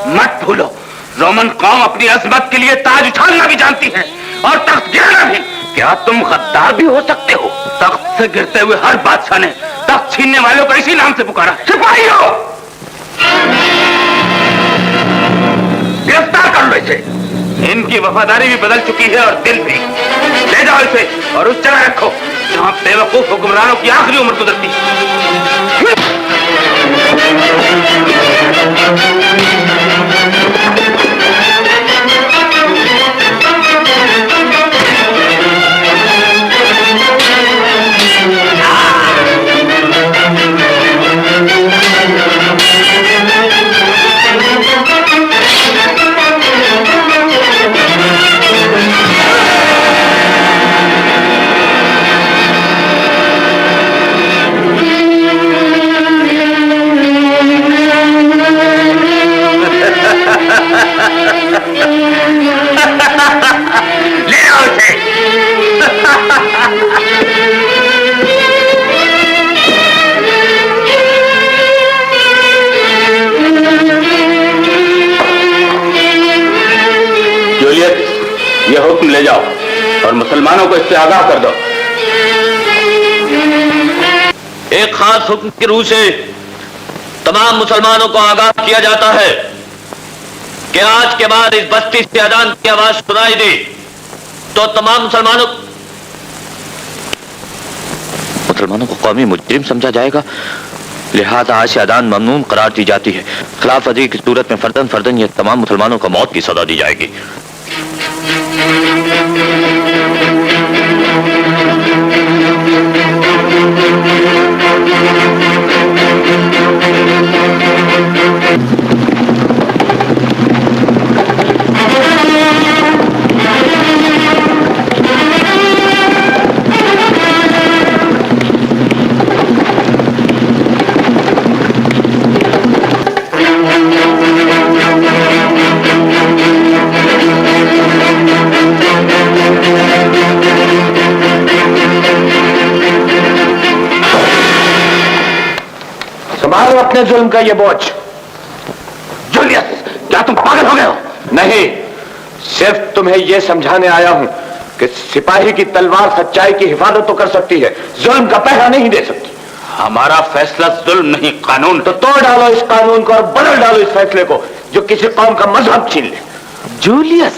मत भूलो, रोमन कौम अपनी अजमत के लिए ताज उछालना भी जानती है और तख्त गिराना भी। क्या तुम गद्दार भी हो सकते हो? तख्त से गिरते हुए हर बादशाह ने तख्त छीनने वालों को इसी नाम से पुकारा। सिपाहियों, गिरफ्तार कर लो इसे। इनकी वफादारी भी बदल चुकी है और दिल भी। ले जाओ इसे और उस जगह रखो जहां बेवकूफ हुक्मरानों की आखिरी उम्र गुजरती है। मुसलमानों को इससे आगाह कर दो। एक खास हुक्म की रूह से तमाम मुसलमानों को आगाह किया जाता है कि आज के बाद इस बस्ती से अजान की आवाज सुनाई दी तो तमाम मुसलमानों को कौमी मुजरिम समझा जाएगा, लिहाजा आज से अजान ममनून करार दी जाती है। खिलाफ वर्जी की सूरत में फर्दन फर्दन ये तमाम मुसलमानों को मौत की सजा दी जाएगी। संभालो अपने जुल्म का ये बोझ। जूलियस, क्या तुम पागल हो गए हो? नहीं, सिर्फ तुम्हें यह समझाने आया हूं कि सिपाही की तलवार सच्चाई की हिफाजत तो कर सकती है, जुल्म का पहरा नहीं दे सकती। हमारा फैसला जुल्म नहीं, कानून। तो तोड़ डालो इस कानून को और बदल डालो इस फैसले को जो किसी कौम का मजहब छीन ले। जूलियस,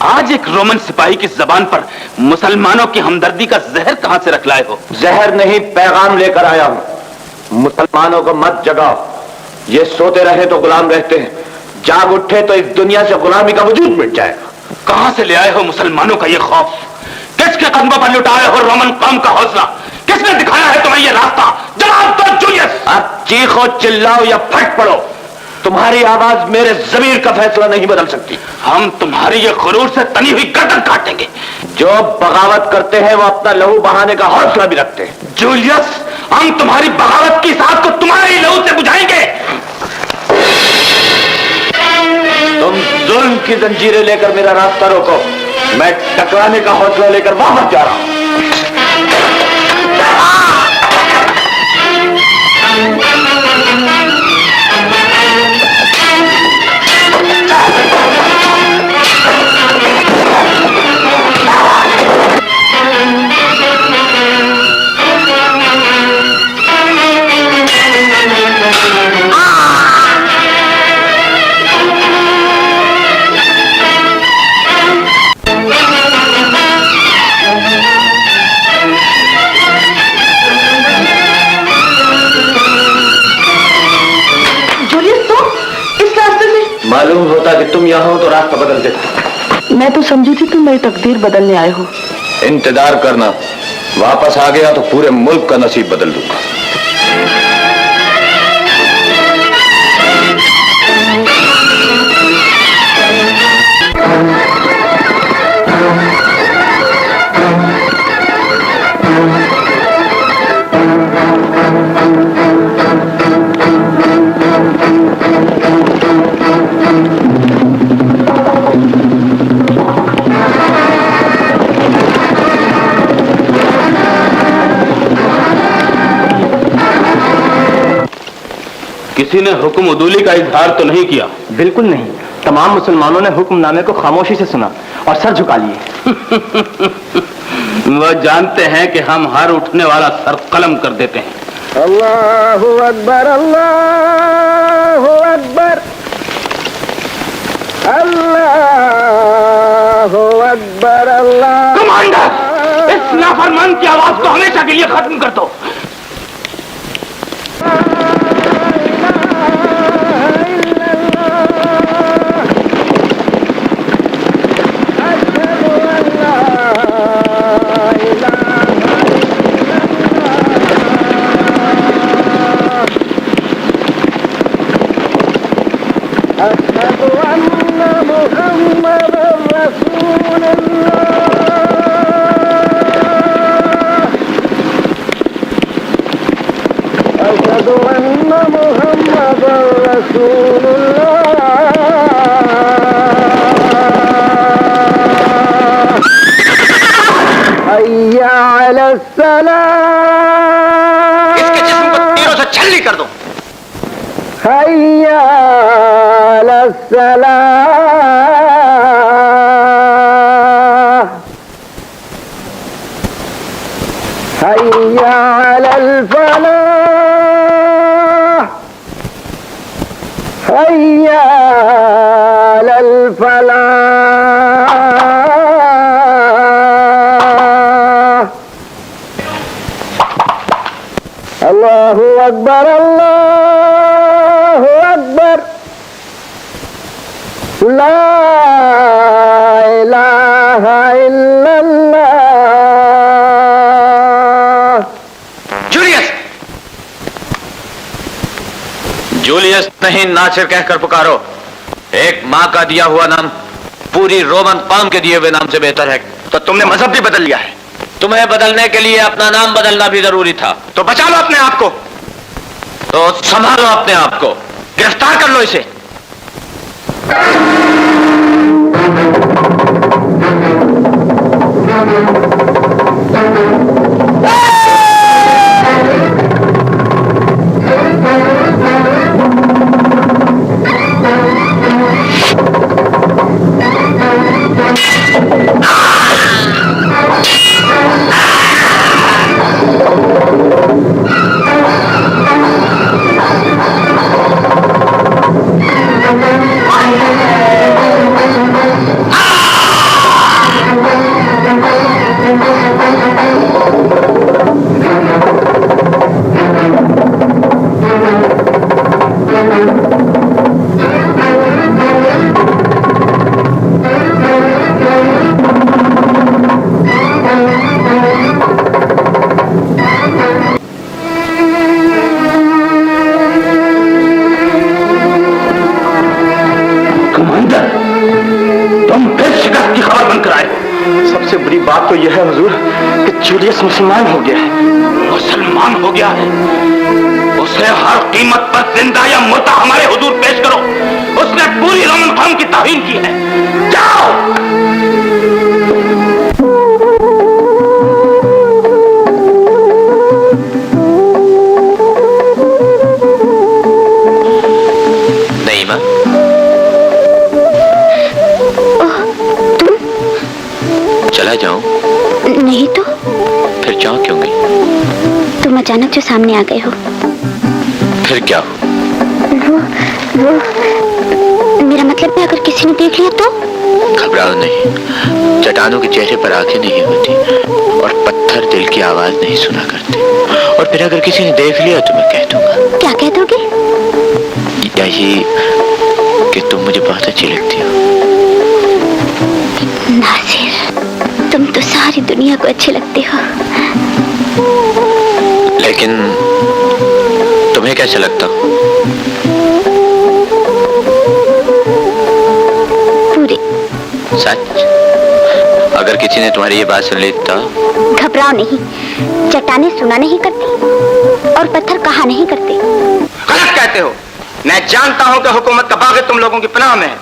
आज एक रोमन सिपाही की जबान पर मुसलमानों की हमदर्दी का जहर कहां से रख लाए हो? जहर नहीं, पैगाम लेकर आया हूं। मुसलमानों को मत जगाओ, ये सोते रहे तो गुलाम रहते हैं, जाग उठे तो इस दुनिया से गुलामी का वजूद मिट जाएगा। कहां से ले आए हो मुसलमानों का ये खौफ? किसके कदमों पर लुटाए हो रोमन कौम का हौसला? किसने दिखाया है तुम्हें ये रास्ता? जवाब दो जूलियस। अब चीखो, चिल्लाओ या फट पड़ो, तुम्हारी आवाज मेरे जमीर का फैसला नहीं बदल सकती। हम तुम्हारी ये गुरूर से तनी हुई गर्दन काटेंगे। जो बगावत करते हैं वो अपना लहू बहाने का हौसला भी रखते हैं। जूलियस, हम तुम्हारी बगावत की साथ को तुम्हारे ही लहू से बुझाएंगे। तुम जुल्म की जंजीरें लेकर मेरा रास्ता रोको, मैं टकराने का हौसला लेकर वापस जा रहा हूं। मालूम होता कि तुम यहां हो तो रास्ता बदल देता। मैं तो समझी थी तुम मेरी तकदीर बदलने आए हो। इंतजार करना, वापस आ गया तो पूरे मुल्क का नसीब बदल दूंगा। किसी ने हुक्म उदूली का इजहार तो नहीं किया? बिल्कुल नहीं, तमाम मुसलमानों ने हुक्मनामे को खामोशी से सुना और सर झुका लिए। वह जानते हैं कि हम हर उठने वाला सर कलम कर देते हैं। अल्लाहु अकबर, अल्लाहु अकबर, अल्लाहु अकबर, अल्लाह। कमांडर, इस नाफरमान की आवाज को हमेशा के लिए खत्म कर दो। इसके जिस्म को तीरों से छल्ली कर दो। हैया अलस्सलाह। हैया अलल फलाह, हैया अलल फलाह। अल्लाहु अकबर, अल्लाहु अकबर, ला इलाहा इल्लल्लाह। जूलियस, जूलियस नहीं, नासिर कहकर पुकारो। एक माँ का दिया हुआ नाम पूरी रोमन कौम के दिए हुए नाम से बेहतर है। तो तुमने मजहब भी बदल लिया है। तुम्हें बदलने के लिए अपना नाम बदलना भी जरूरी था। तो बचा लो अपने आप को। तो संभालो अपने आप को, गिरफ्तार कर लो इसे। सबसे बड़ी बात तो यह है हुजूर कि जूलियस मुसलमान हो गया है। मुसलमान हो गया है? उसे हर कीमत पर जिंदा या मुर्दा हमारे हुजूर पेश करो। उसने पूरी रोमन कौम की तौहीन की है। जाओ। नहीं मां, चला जाऊं? नहीं तो फिर जाओ क्यों गई? तुम अचानक जो सामने आ गए हो। फिर क्या हो? वो मेरा मतलब है, अगर किसी ने देख लिया तो? घबराओ नहीं, चट्टानों के चेहरे पर आंखें नहीं होती और पत्थर दिल की आवाज नहीं सुना करते। और फिर अगर किसी ने देख लिया तो मैं कह दूंगा। क्या कह दोगे? यही कि तुम मुझे बहुत अच्छी लगती हो। नासिर, तुम तो सारी दुनिया को अच्छे लगते हो। लेकिन तुम्हें कैसे लगता? पूरे। सच? अगर किसी ने तुम्हारी ये बात सुन ली तो? घबराओ नहीं, चट्टानें सुना नहीं करती और पत्थर कहा नहीं करते। गलत कहते हो। मैं जानता हूं कि हुकूमत का बाग़ तुम लोगों की पनाह में है।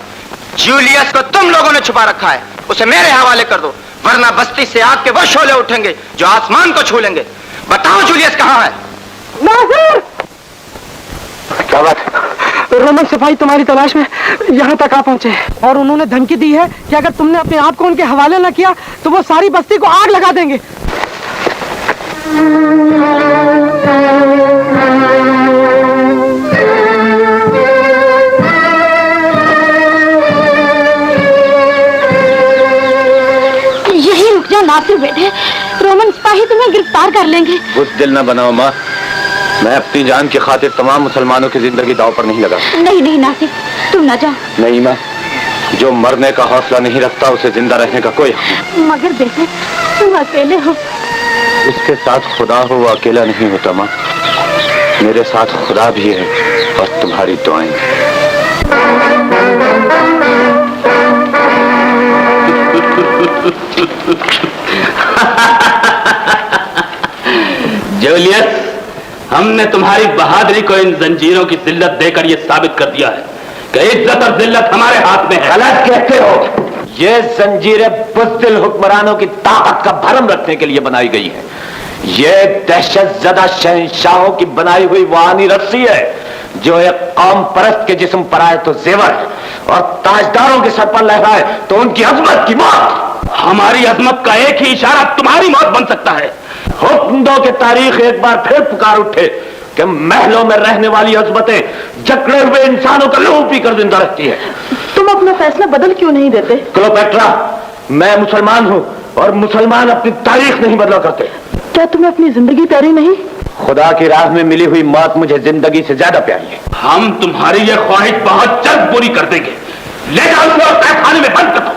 जूलियस को तुम लोगों ने छुपा रखा है। उसे मेरे हवाले कर दो, वरना बस्ती से आग के वो शोले उठेंगे जो आसमान को छू लेंगे। बताओ जूलियस कहाँ है? नासिर! क्या बात? रोमन सिपाही तुम्हारी तलाश में यहाँ तक आ पहुँचे और उन्होंने धमकी दी है कि अगर तुमने अपने आप को उनके हवाले न किया तो वो सारी बस्ती को आग लगा देंगे। यही रुक जा नासिर बेटे, रोमन सिपाही तुम्हें गिरफ्तार कर लेंगे। बुज़दिल न बनाओ माँ, मैं अपनी जान की खातिर तमाम मुसलमानों की जिंदगी दांव पर नहीं लगा। नहीं नहीं नासिर, तुम न जाओ। नहीं माँ, जो मरने का हौसला नहीं रखता उसे जिंदा रहने का कोई हक नहीं। मगर बेटे, तुम अकेले हो। इसके साथ खुदा हो वो अकेला नहीं होता माँ, मेरे साथ खुदा भी है और तुम्हारी दुआएं। जूलियस, हमने तुम्हारी बहादुरी को इन जंजीरों की जिल्लत देकर यह साबित कर दिया है कि इज्जत और जिल्लत हमारे हाथ में है। गलत कहते हो। ये जंजीरें बुज़दिल हुक्मरानों की ताकत का भरम रखने के लिए बनाई गई है। ये दहशतजदा शहंशाहों की बनाई हुई वाहनी रस्सी है जो एक कौम परस्त के जिस्म पर आए तो जेवर और ताजदारों के सर पर लहराए तो उनकी अजमत की मौत। हमारी अजमत का एक ही इशारा तुम्हारी मौत बन सकता है। हुक्म दो कि तारीख एक बार फिर पुकार उठे कि महलों में रहने वाली अजमतें जकड़े हुए इंसानों का लहू पीकर जिंदा रहती है। तुम अपना फैसला बदल क्यों नहीं देते? क्लोपेट्रा, मैं मुसलमान हूं और मुसलमान अपनी तारीख नहीं बदला करते। क्या तुम्हें अपनी जिंदगी प्यारी नहीं? खुदा की राह में मिली हुई मौत मुझे जिंदगी से ज्यादा प्यारी है। हम तुम्हारी ये ख्वाहिश बहुत जल्द पूरी कर देंगे। ले जाओ उसे और तहखाने में बंद कर दो।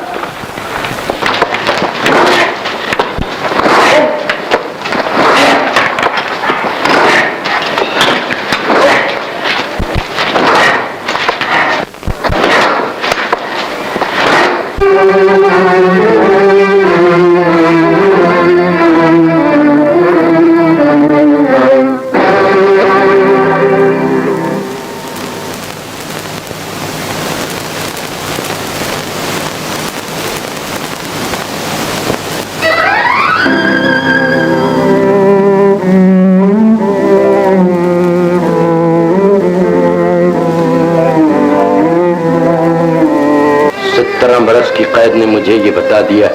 ने मुझे ये बता दिया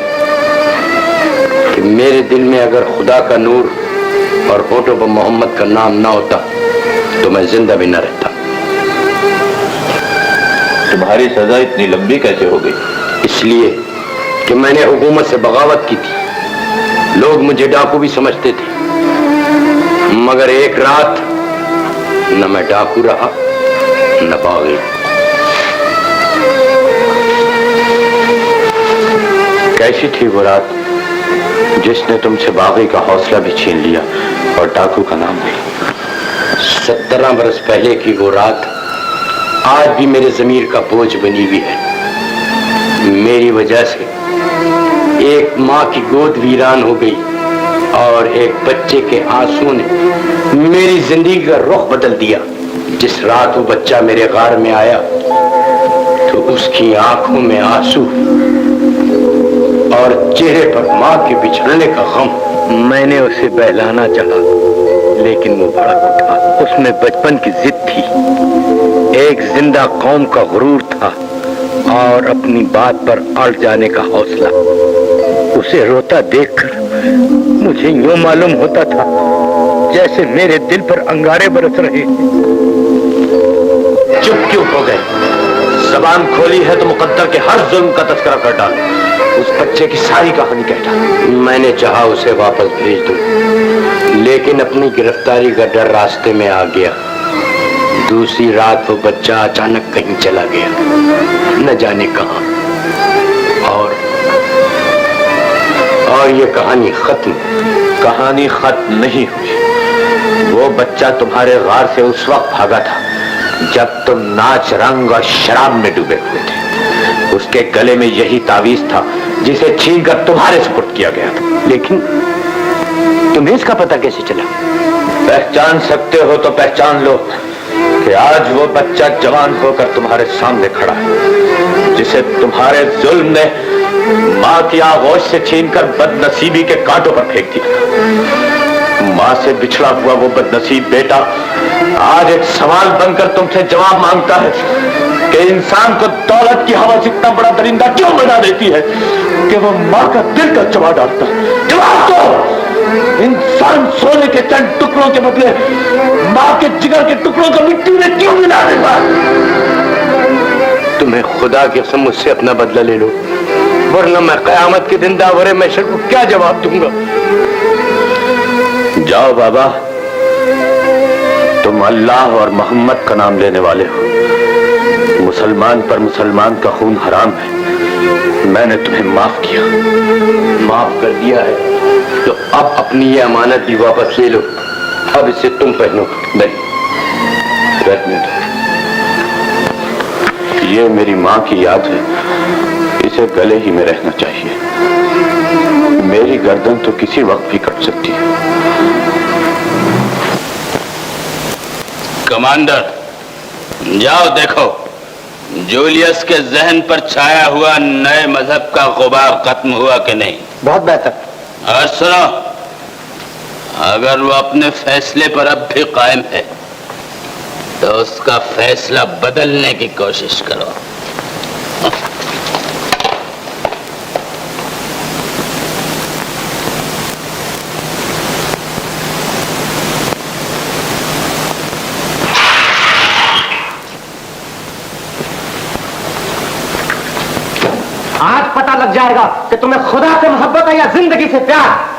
कि मेरे दिल में अगर खुदा का नूर और होठों पर मोहम्मद का नाम ना होता तो मैं जिंदा भी न रहता। तुम्हारी सजा इतनी लंबी कैसे हो गई? इसलिए कि मैंने हुकूमत से बगावत की थी। लोग मुझे डाकू भी समझते थे, मगर एक रात न मैं डाकू रहा न बागी। कैसी थी वो रात जिसने तुमसे बागी का हौसला भी छीन लिया और डाकू का नाम भी? 17 बरस पहले की वो रात आज भी मेरे ज़मीर का बोझ बनी हुई है। मेरी वजह से एक माँ की गोद वीरान हो गई और एक बच्चे के आंसू ने मेरी जिंदगी का रुख बदल दिया। जिस रात वो बच्चा मेरे गार में आया तो उसकी आंखों में आंसू और चेहरे पर माँ के बिछड़ने का गम। मैंने उसे बहलाना चाहा लेकिन वो भड़क उठा। उसमें बचपन की जिद थी, एक जिंदा कौम का गुरूर था और अपनी बात पर अड़ जाने का हौसला। उसे रोता देखकर मुझे यूं मालूम होता था जैसे मेरे दिल पर अंगारे बरस रहे। चुप क्यों हो गए? जबान खोली है तो मुकद्दर के हर जुल्म का तस्करा कर डालो। उस बच्चे की सारी कहानी कह डालो। मैंने चाहा उसे वापस भेज दूं, लेकिन अपनी गिरफ्तारी का डर रास्ते में आ गया। दूसरी रात वो बच्चा अचानक कहीं चला गया, न जाने कहां। और ये कहानी खत्म। कहानी खत्म नहीं हुई। वो बच्चा तुम्हारे गार से उस वक्त भागा था जब तुम नाच, रंग और शराब में डूबे हुए थे। उसके गले में यही तावीज था जिसे छीनकर तुम्हारे सुपुर्द किया गया था। लेकिन तुम्हें इसका पता कैसे चला? पहचान सकते हो तो पहचान लो कि आज वो बच्चा जवान होकर तुम्हारे सामने खड़ा है, जिसे तुम्हारे जुल्म ने माँ की आगोश से छीनकर बदनसीबी के कांटों पर फेंक दिया। माँ से बिछड़ा हुआ वो बदनसीब बेटा आज एक सवाल बनकर तुमसे जवाब मांगता है कि इंसान को दौलत की हवा से इतना बड़ा दरिंदा क्यों बना देती है कि वो माँ का दिल का चबा डालता है। जवाब दो! इंसान सोने के चंद टुकड़ों के बदले माँ के जिगर के टुकड़ों को मिट्टी में क्यों मिला देता? तुम्हें खुदा की कसम मुझसे अपना बदला ले लो, वरना मैं कयामत के दिन दावरे महशर को क्या जवाब दूंगा। जाओ बाबा, तुम अल्लाह और मोहम्मद का नाम लेने वाले हो। मुसलमान पर मुसलमान का खून हराम है। मैंने तुम्हें माफ किया, माफ कर दिया है, तो अब अपनी ये अमानत भी वापस ले लो। अब इसे तुम पहनो। नहीं, रहने दो। ये मेरी माँ की याद है, इसे गले ही में रहना चाहिए। मेरी गर्दन तो किसी वक्त भी कट सकती है। कमांडर, जाओ देखो जूलियस के जहन पर छाया हुआ नए मजहब का गुबार खत्म हुआ कि नहीं। बहुत बेहतर। और सुनो, अगर वो अपने फैसले पर अब भी कायम है तो उसका फैसला बदलने की कोशिश करो। पता लग जाएगा कि तुम्हें खुदा से मोहब्बत है या जिंदगी से प्यार।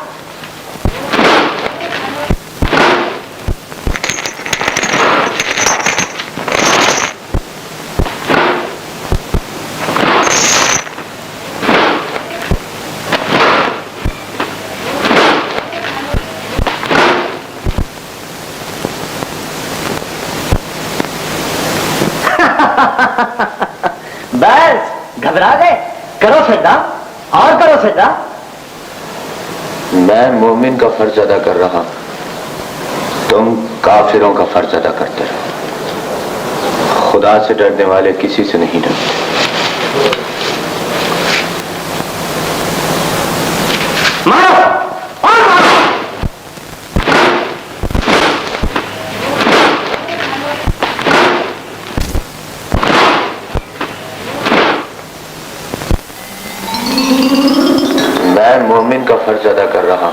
बस घबरा गए? करो सजदा और करो सजदा। मैं मोमिन का फर्ज अदा कर रहा हूं, तुम काफिरों का फर्ज अदा करते रहो। खुदा से डरने वाले किसी से नहीं डरते। मारो और मारो। मैं मोमिन का फर्ज अदा कर रहा हूं,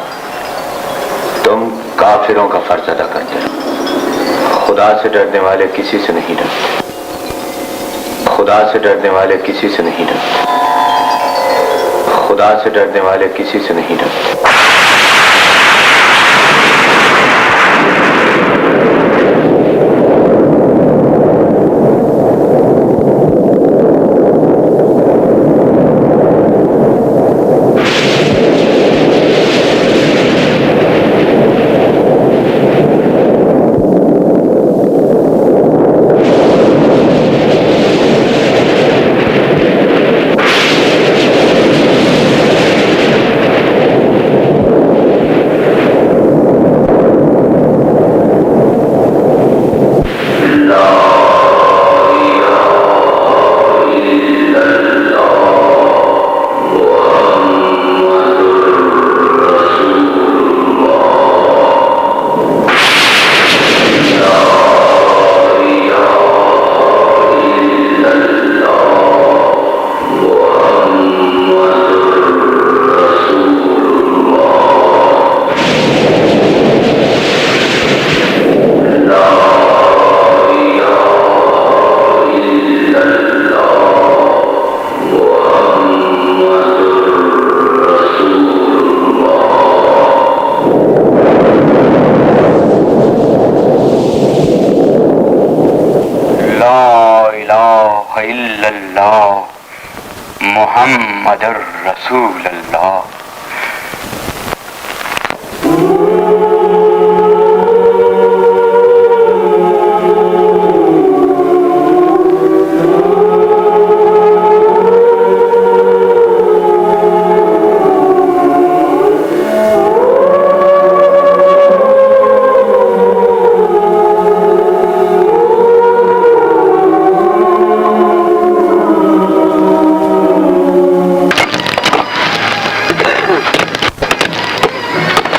तुम काफिरों का फर्ज अदा करते रहो। खुदा से डरने वाले किसी से नहीं डरते। खुदा से डरने वाले किसी से नहीं डरते। खुदा से डरने वाले किसी से नहीं डरते। मोहम्मदुर रसूलुल्लाह।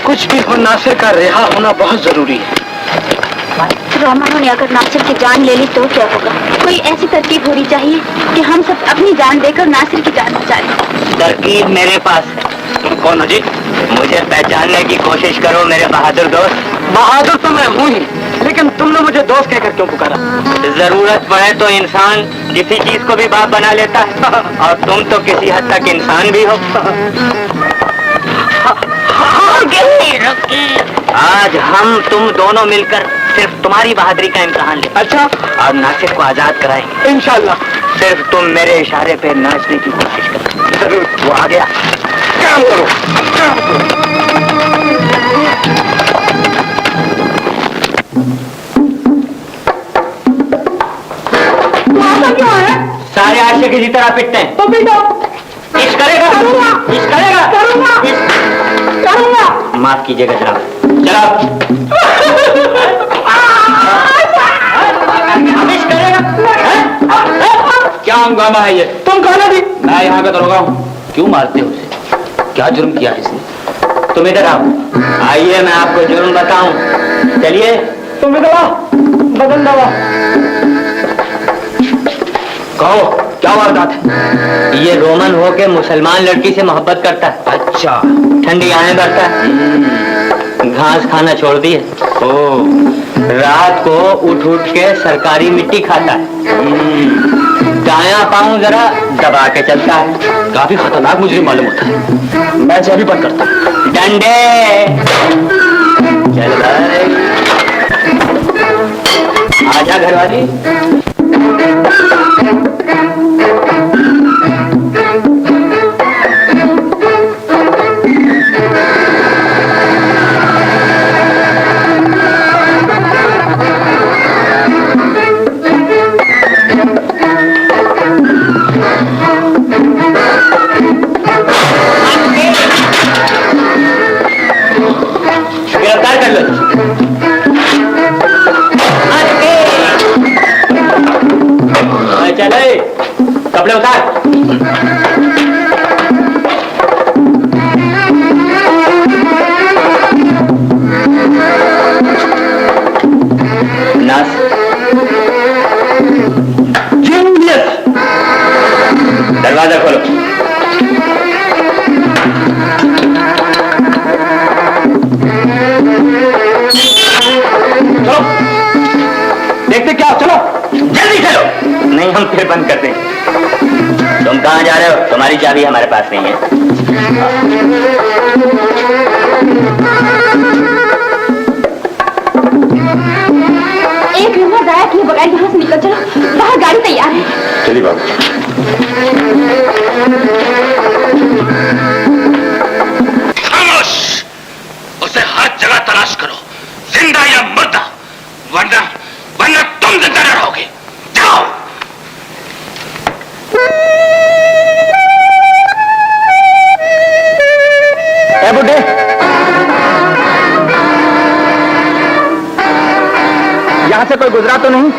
कुछ भी हो, नासिर का रिहा होना बहुत जरूरी है। रोमानो ने अगर नासिर की जान ले ली तो क्या होगा? कोई ऐसी तरकीब होनी चाहिए कि हम सब अपनी जान देकर नासिर की जान बचा लें। तरकीब मेरे पास है। तुम कौन हो जी? मुझे पहचानने की कोशिश करो मेरे बहादुर दोस्त। बहादुर तो मैं हूँ ही, लेकिन तुमने मुझे दोस्त कहकर क्यों पुकारा? जरूरत पड़े तो इंसान किसी चीज को भी बाप बना लेता है, और तुम तो किसी हद तक इंसान भी हो। आज हम तुम दोनों मिलकर सिर्फ तुम्हारी बहादुरी का इम्तिहान ले। अच्छा, और नासिर को आजाद कराएंगे इंशाल्लाह। सिर्फ तुम मेरे इशारे पे नाचने की कोशिश करो। जरूर। वो आ गया। काम करो, काम करो। क्या है? सारे आशिक इसी तरह पिटते हैं। तो पीटो। इश्क करेगा? इश्क करेगा? करूंगा। माफ कीजिएगा जनाब। चलो क्या हंगामा है ये? तुम कहना भी। मैं यहाँ का दरोगा हूँ। क्यों मारते हो उसे? क्या जुर्म किया है इसने? तुम इधर आओ। आइए मैं आपको जुर्म बताऊं। चलिए। तुम इधर आओ, बदन दबा। कहो क्या वारदात है? ये रोमन होके मुसलमान लड़की से मोहब्बत करता है। अच्छा। ठंडी आने भरता है। घास खाना छोड़ दिए। रात को उठ उठ के सरकारी मिट्टी खाता है। दायां पाँव जरा दबा के चलता है। काफी खतरनाक मुझे मालूम होता है। मैं चाबी बंद करता हूँ। डंडे चल भाई, आजा घरवाली। गिरफ्तार कर लो। चले, कपड़े उतार। नास दरवाजा खोलो। चलो देखते क्या, चलो जल्दी चलो। नहीं, हम फिर बंद कर दें। तुम कहाँ जा रहे हो? तुम्हारी चाबी हमारे पास नहीं है। एक नंबर जाया किए बगैर यहाँ से निकल चलो, बाहर गाड़ी तैयार है। चलिए बाबू। खामोश! उसे हर जगह तलाश करो, जिंदा या मुर्दा, वरना वरना तुम जिंदा न रहोगे। जाओ। ए बुड्ढे, यहाँ से कोई गुजरा तो नहीं?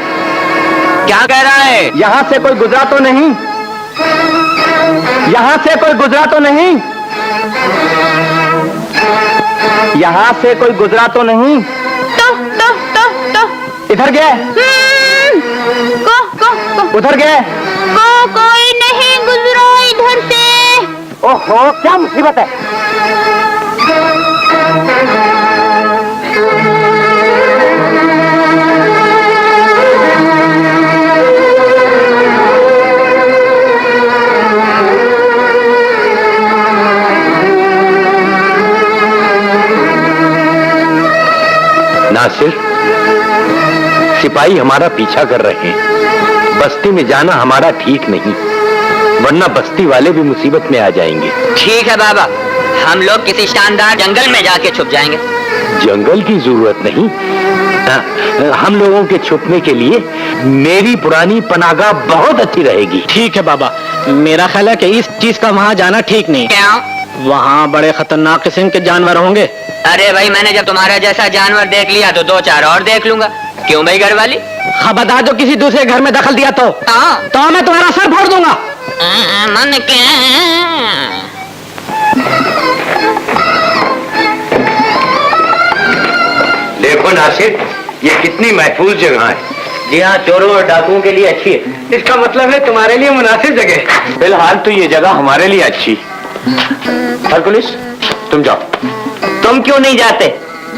क्या कह रहा है? यहाँ से कोई गुजरा तो नहीं? यहाँ से कोई गुजरा तो नहीं? यहाँ से कोई गुजरा तो नहीं? इधर गए? उधर गए? कोई नहीं गुजरा इधर से। ओहो, क्या मुसीबत है? नासिर, सिपाही हमारा पीछा कर रहे हैं। बस्ती में जाना हमारा ठीक नहीं, वरना बस्ती वाले भी मुसीबत में आ जाएंगे। ठीक है बाबा, हम लोग किसी शानदार जंगल में जाके छुप जाएंगे। जंगल की जरूरत नहीं, हम लोगों के छुपने के लिए मेरी पुरानी पनाहगाह बहुत अच्छी रहेगी। ठीक है बाबा, मेरा ख्याल है कि इस चीज का वहाँ जाना ठीक नहीं। क्या? वहाँ बड़े खतरनाक किस्म के जानवर होंगे। अरे भाई, मैंने जब तुम्हारा जैसा जानवर देख लिया तो 2-4 और देख लूंगा। क्यों भाई घर वाली? खबरदार जो किसी दूसरे घर में दखल दिया तो मैं तुम्हारा सर फोड़ दूंगा। मन क्या? देखो नासिर, ये कितनी महफूज जगह है। जी हाँ, चोरों और डाकुओं के लिए अच्छी है। इसका मतलब है तुम्हारे लिए मुनासिब जगह। फिलहाल तो ये जगह हमारे लिए अच्छी। हरकुलिस, तुम जाओ। तुम क्यों नहीं जाते?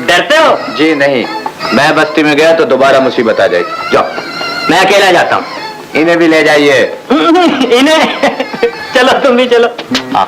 डरते हो? जी नहीं, मैं बस्ती में गया तो दोबारा मुसीबत आ जाएगी। जाओ। मैं अकेला जाता हूँ। इन्हें भी ले जाइए। इन्हें? चलो तुम भी चलो। हाँ।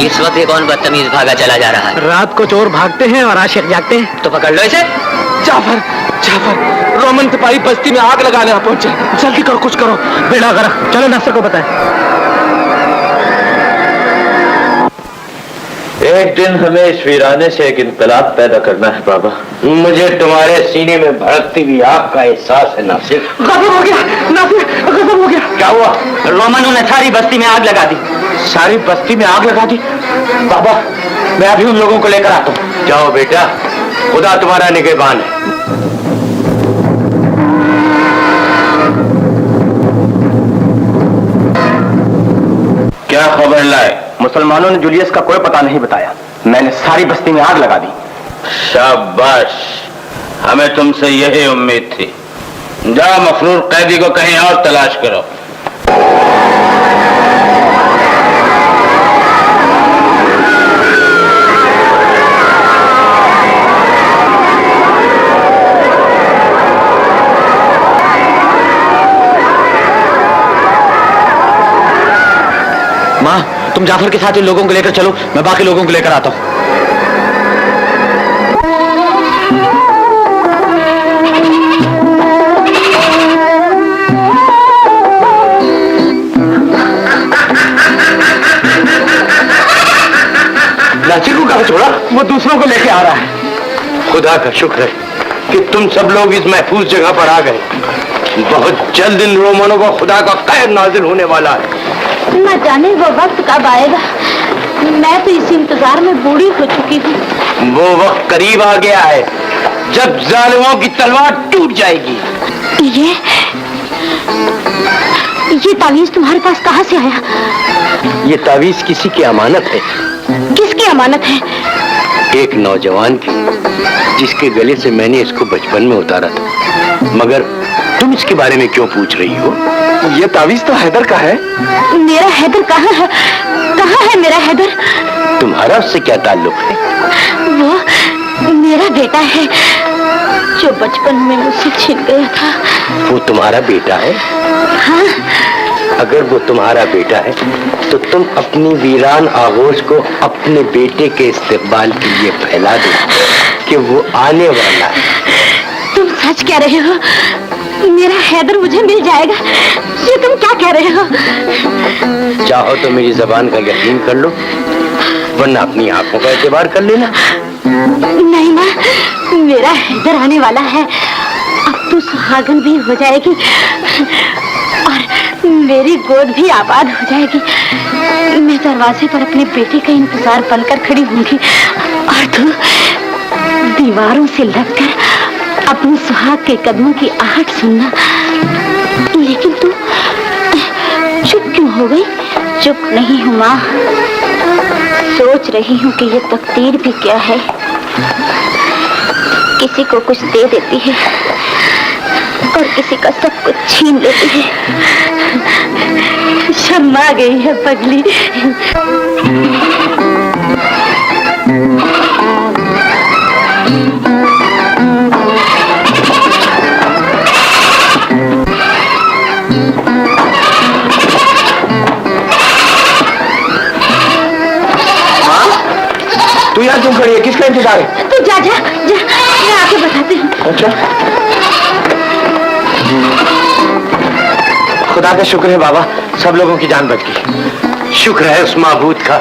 इस वक्त ये कौन बदतमीज भागा चला जा रहा है? रात को चोर भागते हैं और आशिक जागते हैं। तो पकड़ लो इसे। जाफर, जाफर, रोमन सिपाही बस्ती में आग लगाने पहुंचे। जल्दी करो, कुछ करो। बेड़ा गर्क, चलो नासिर को बताएं। एक दिन हमें इस वीराने से एक इनकलाब पैदा करना है बाबा। मुझे तुम्हारे सीने में भड़कती हुई आग का एहसास है नासिर। गजब हो गया नासिर, गजब हो गया। क्या हुआ? रोमनों ने सारी बस्ती में आग लगा दी। सारी बस्ती में आग लगा दी? बाबा, मैं अभी उन लोगों को लेकर आता हूँ। जाओ बेटा, खुदा तुम्हारा निगहबान है। क्या खबर लाए? मुसलमानों ने जूलियस का कोई पता नहीं बताया। मैंने सारी बस्ती में आग लगा दी। शाबाश, हमें तुमसे यही उम्मीद थी। जाओ मफरूर कैदी को कहीं और तलाश करो। माँ, तुम जाफर के साथ इन लोगों को लेकर चलो, मैं बाकी लोगों को लेकर आता हूँ। नासिर को कहाँ छोड़ा? वो दूसरों को लेके आ रहा है। खुदा का शुक्र है कि तुम सब लोग इस महफूज जगह पर आ गए। बहुत जल्द इन रोमनों को खुदा का कहर नाजिल होने वाला है। न जाने वो वक्त कब आएगा। मैं तो इस इंतजार में बूढ़ी हो चुकी हूँ। वो वक्त करीब आ गया है जब जालिमों की तलवार टूट जाएगी। ये तावीज तुम्हारे पास कहाँ से आया? ये तावीज किसी की अमानत है। किसकी अमानत है? एक नौजवान की, जिसके गले से मैंने इसको बचपन में उतारा था। मगर तुम इसके बारे में क्यों पूछ रही हो? ये तावीज तो हैदर का है। मेरा हैदर कहाँ है? कहाँ है मेरा हैदर? तुम्हारा उससे क्या ताल्लुक है? वो मेरा बेटा है जो बचपन में मुझसे छिन गया था। वो तुम्हारा बेटा है? हाँ। अगर वो तुम्हारा बेटा है तो तुम अपनी वीरान आगोश को अपने बेटे के इस्तेमाल के लिए फैला दो कि वो आने वाला है। तुम सच कह रहे हो? मेरा हैदर मुझे मिल जाएगा? ये तुम क्या कह रहे हो? चाहो तो मेरी जबान का यकीन कर लो, वरना अपनी आंखों का एतबार कर लेना। नहीं माँ, मेरा हैदर आने वाला है। अब तो सुहागन भी हो जाएगी और मेरी गोद भी आबाद हो जाएगी। मैं दरवाजे पर अपने बेटे का इंतजार बनकर खड़ी होंगी और तू दीवारों से लगकर अपने सुहाग के कदमों की आहट सुनना। लेकिन तू चुप क्यों हो गई? चुप नहीं हूँ माँ, सोच रही हूँ कि ये तकदीर भी क्या है। किसी को कुछ दे देती है और किसी का सब कुछ छीन लेती है। शर्मा गई है पगली। तू यार क्यों खड़ी है? किसका इंतजार है? तू जा जा जा, मैं आके बताती हूँ। अच्छा, खुदा का शुक्र है बाबा, सब लोगों की जान बच गई। शुक्र है उस माबूद का।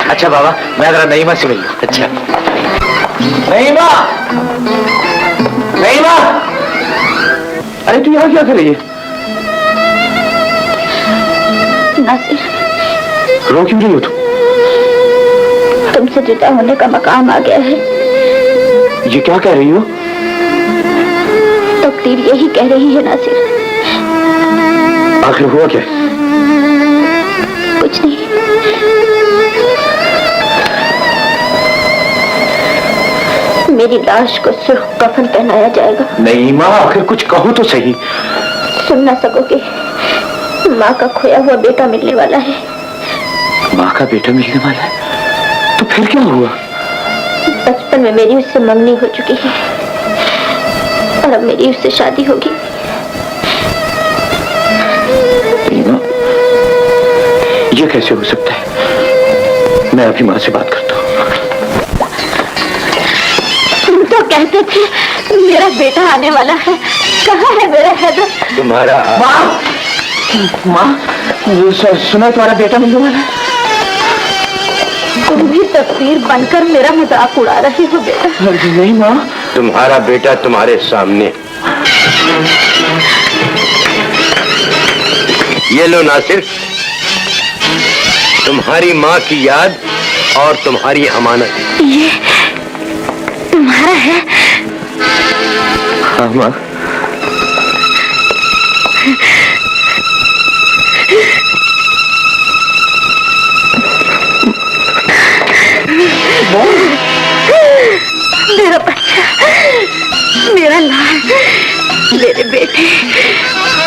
अच्छा बाबा, मैं जरा नईमा से मिलूं। अच्छा नईमा, नईमा, अरे तू यहाँ क्या कर रही है? नासिर, रो क्यों रही हो तू? तुमसे जुदा होने का मकाम आ गया है। ये क्या कह रही हो? तकदीर यही कह रही है नासिर। आखिर हुआ क्या? कुछ नहीं। मेरी लाश को सुर्ख कफन पहनाया जाएगा। नहीं माँ, आखिर कुछ कहो तो सही। सुन ना सकोगे, माँ का खोया हुआ बेटा मिलने वाला है। माँ का बेटा मिलने वाला है? तो फिर क्या हुआ? बचपन में मेरी उससे मंगनी हो चुकी है और अब मेरी उससे शादी होगी। ये कैसे हो सकता है? मैं अभी माँ से बात करता हूँ। तुम तो कहते थे मेरा बेटा आने वाला है। कहाँ है मेरा हैदर? तुम्हारा माँ, माँ, सुना तुम्हारा बेटा मिलने वाला है। तुम भी तस्वीर बनकर मेरा मजाक उड़ा रही हो बेटा। नहीं माँ, तुम्हारा बेटा तुम्हारे सामने। ये लो नासिर, तुम्हारी माँ की याद और तुम्हारी अमानत। ये तुम्हारा है? हाँ माँ। मेरा बच्चा, मेरा लाल, मेरे बेटे,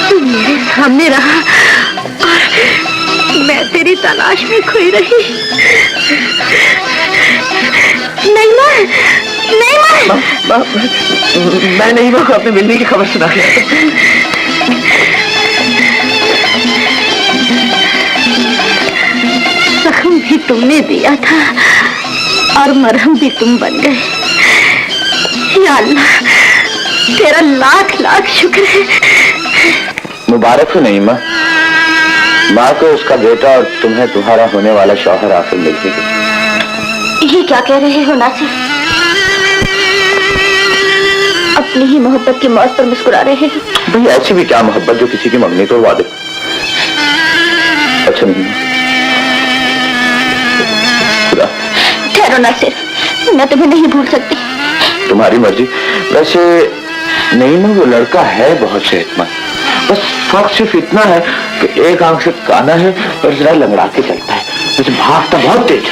तू मेरे सामने रहा और मैं तेरी तलाश में खोई रही। नहीं मां, नहीं मां। मैं नहीं मां को अपने मिलने की खबर सुना दिया। जख्म भी तुमने दिया था और मरहम भी तुम बन गए। या अल्लाह, तेरा लाख लाख शुक्र है। मुबारक हो नहीं माँ, माँ को उसका बेटा और तुम्हें तुम्हारा होने वाला शौहर आखिर मिल ही गया। ये क्या कह रहे हो नासिर? अपनी ही मोहब्बत की मौत पर मुस्कुरा रहे हैं। भाई ऐसी भी क्या मोहब्बत जो किसी की मंगनी तोड़वा दे। अच्छा नहीं खुदा। ठहरो नासिर, मैं तुम्हें नहीं भूल सकती। तुम्हारी मर्जी। वैसे नहीं ना, वो लड़का है बहुत सेहतमंद, बस फर्क सिर्फ इतना है कि एक आंख से काना है और जरा लंगड़ा के चलता है। वैसे भागता बहुत तेज,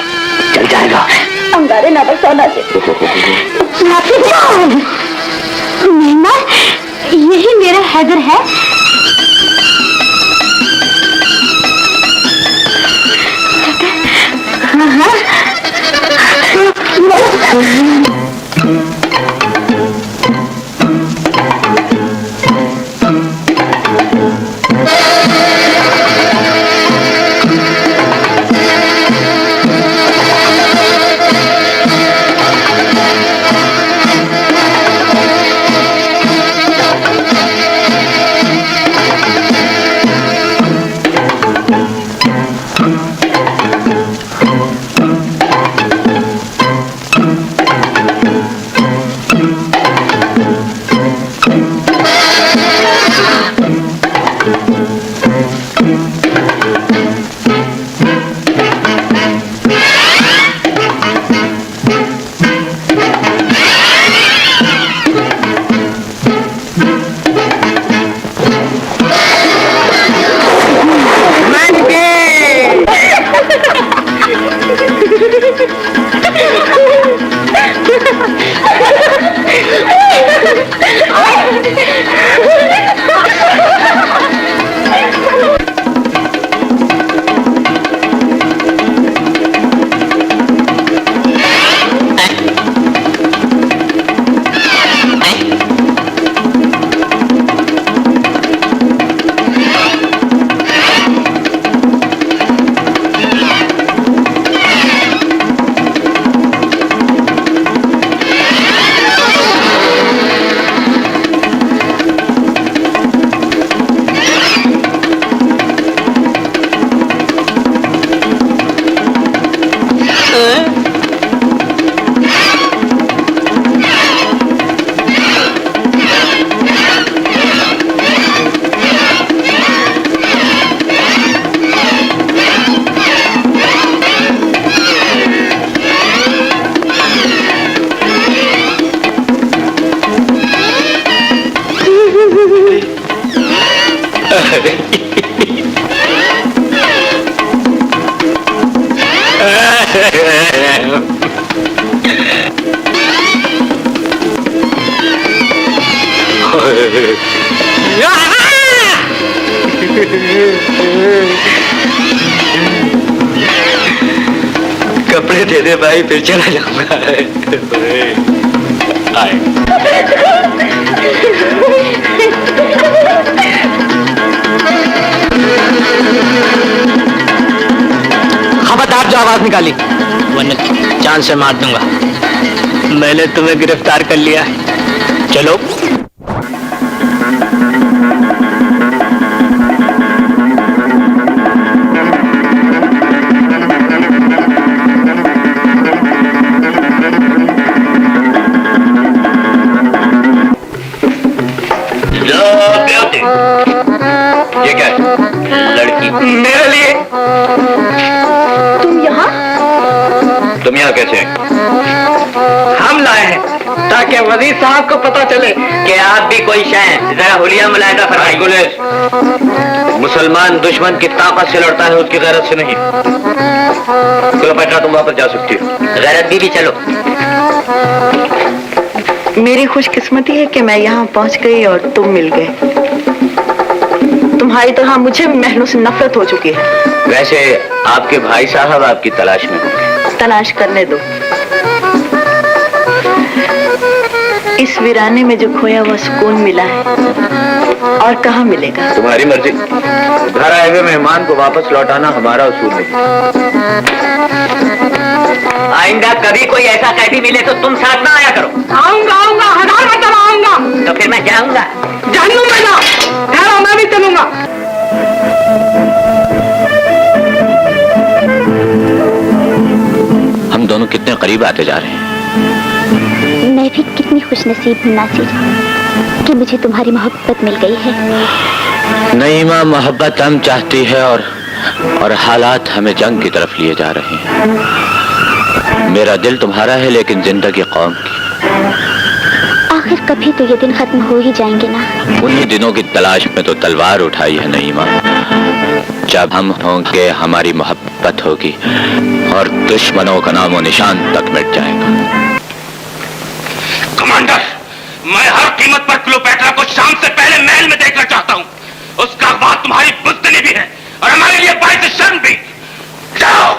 चल जाएगा। अंगारे ना बरसाओ नासिर। मीना, यही मेरा हैदर है। हाँ। कपड़े दे दे भाई, फिर चला जाऊंगा। आए। खबरदार जो आवाज निकाली वरना जान से मार दूंगा। मैंने तुम्हें गिरफ्तार कर लिया है, चलो। ये क्या है? लड़की मेरे लिए। तुम यहाँ? तुम यहाँ कैसे हैं? हम लाए हैं ताकि वजीर साहब को पता चले कि आप भी कोई शय, जरा हुलिया मुलायदा फरमाइए। मुसलमान दुश्मन की ताकत से लड़ता है, उसकी गैरत से नहीं। चलो बेटा, तुम वापस जा सकती हो। गैरत भी चलो। मेरी खुशकिस्मती है कि मैं यहाँ पहुँच गई और तुम मिल गए। तुम्हारी तरह मुझे भी महलों से नफरत हो चुकी है। वैसे आपके भाई साहब आपकी तलाश में होंगे। तलाश करने दो। इस वीराने में जो खोया हुआ सुकून मिला है और कहाँ मिलेगा। तुम्हारी मर्जी। घर आए हुए मेहमान को वापस लौटाना हमारा उसूल नहीं। आइंदा कभी कोई ऐसा कैदी मिले तो तुम साथ ना आया करो। आऊंगा आऊंगा, 1000 मरतबा आऊंगा। तो फिर मैं जाऊंगा। जहन्नुम में जा, ठहरो मैं भी चलूंगा। हम दोनों कितने करीब आते जा रहे हैं। मैं भी कितनी खुशनसीब हूँ नासिर कि मुझे तुम्हारी मोहब्बत मिल गई है। नईमा, मोहब्बत हम चाहती है और हालात हमें जंग की तरफ लिए जा रहे हैं। मेरा दिल तुम्हारा है लेकिन जिंदगी कौम की। आखिर कभी तो ये दिन खत्म हो ही जाएंगे ना। उन्हीं दिनों की तलाश में तो तलवार उठाई है नईमा। जब हम होंगे हमारी मोहब्बत होगी और दुश्मनों का नामो निशान तक मिट जाएगा। कमांडर, मैं हर कीमत पर क्लियोपेट्रा को शाम से पहले महल में देखना चाहता हूं। उसका अखबार तुम्हारी बुज़दिली भी है और हमारे लिए बाइस शर्म भी। जाओ।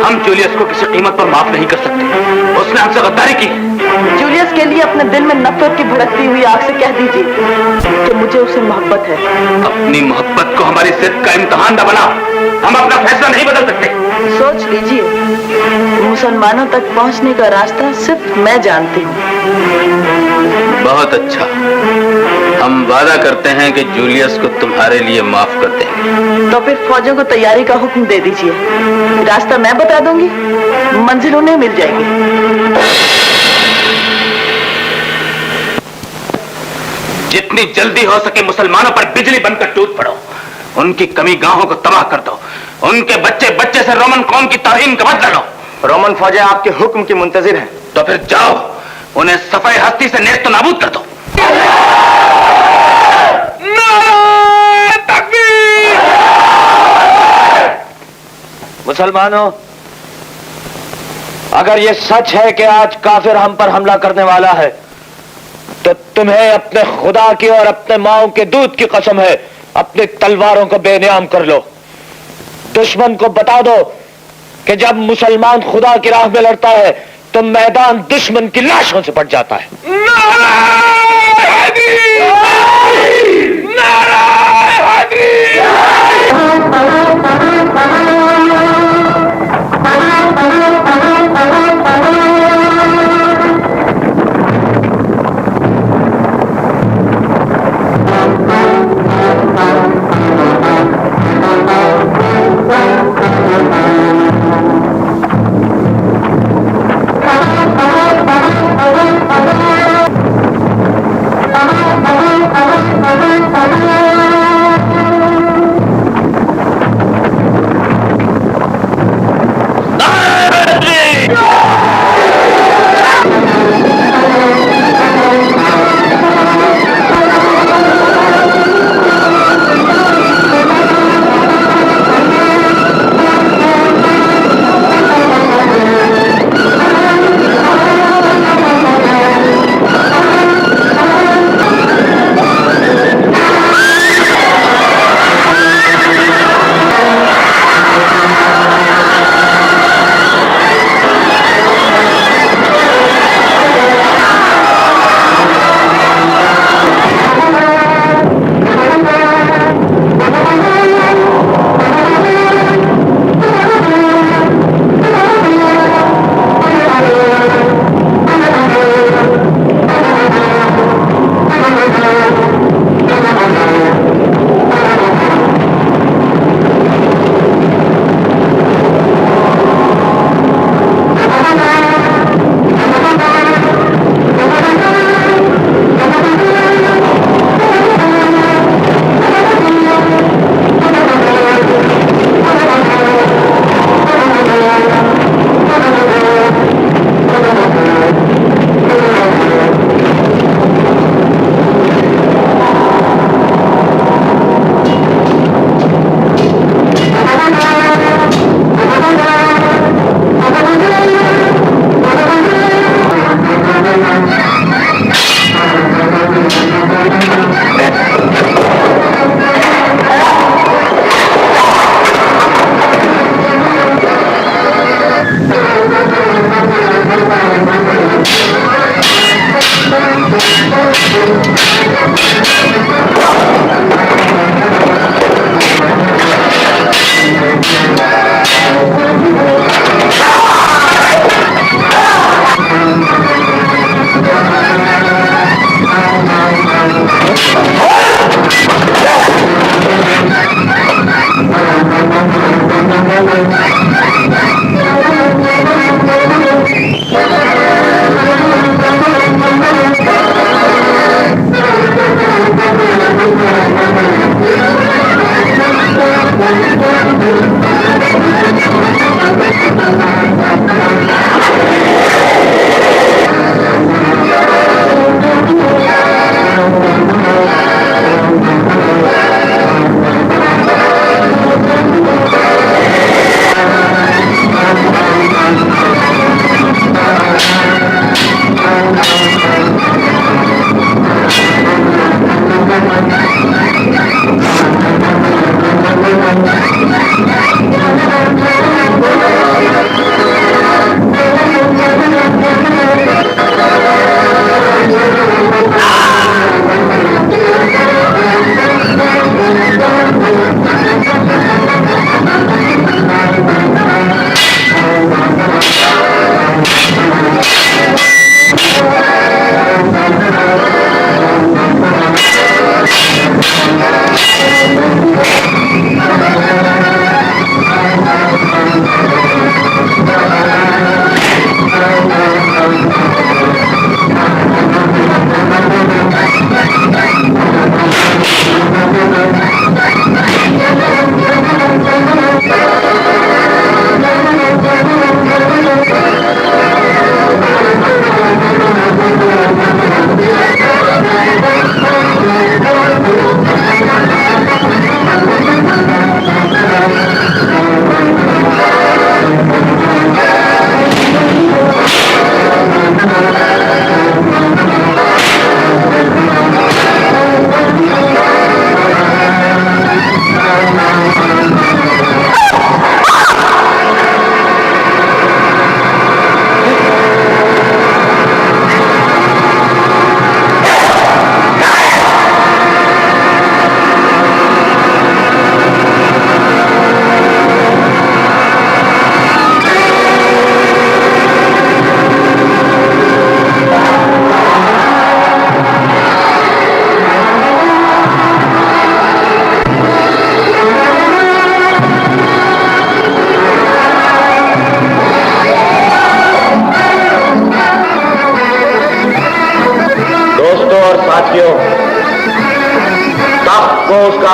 हम जूलियस को किसी कीमत पर माफ नहीं कर सकते। उसने हमसे गद्दारी की। जूलियस के लिए अपने दिल में नफरत की भड़कती हुई आग से कह दीजिए कि मुझे उससे मोहब्बत है। अपनी मोहब्बत को हमारी जिद का इम्तिहान न बना। हम अपना फैसला नहीं बदल सकते। सोच लीजिए, मुसलमानों तक पहुंचने का रास्ता सिर्फ मैं जानती हूँ। बहुत अच्छा, हम वादा करते हैं कि जूलियस को तुम्हारे लिए माफ कर देंगे। तो फिर फौजों को तैयारी का हुक्म दे दीजिए। रास्ता मैं बता दूंगी, मंजिल उन्हें मिल जाएगी। जितनी जल्दी हो सके मुसलमानों पर बिजली बनकर टूट पड़ो। उनकी कमी गांवों को तबाह कर दो। उनके बच्चे बच्चे से रोमन कौम की तौहीन का बदला लो। रोमन फौजें आपके हुक्म की मुंतजिर हैं। तो फिर जाओ, उन्हें सफाई हस्ती से नेस्त नाबूद कर दो। मुसलमानों, अगर ये सच है कि आज काफिर हम पर हमला करने वाला है, तो तुम्हें अपने खुदा की और अपने माओ के दूध की कसम है, अपनी तलवारों को बेनियाम कर लो। दुश्मन को बता दो कि जब मुसलमान खुदा की राह में लड़ता है तो मैदान दुश्मन की लाशों से पट जाता है।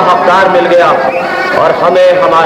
हकदार मिल गया और हमें हमारा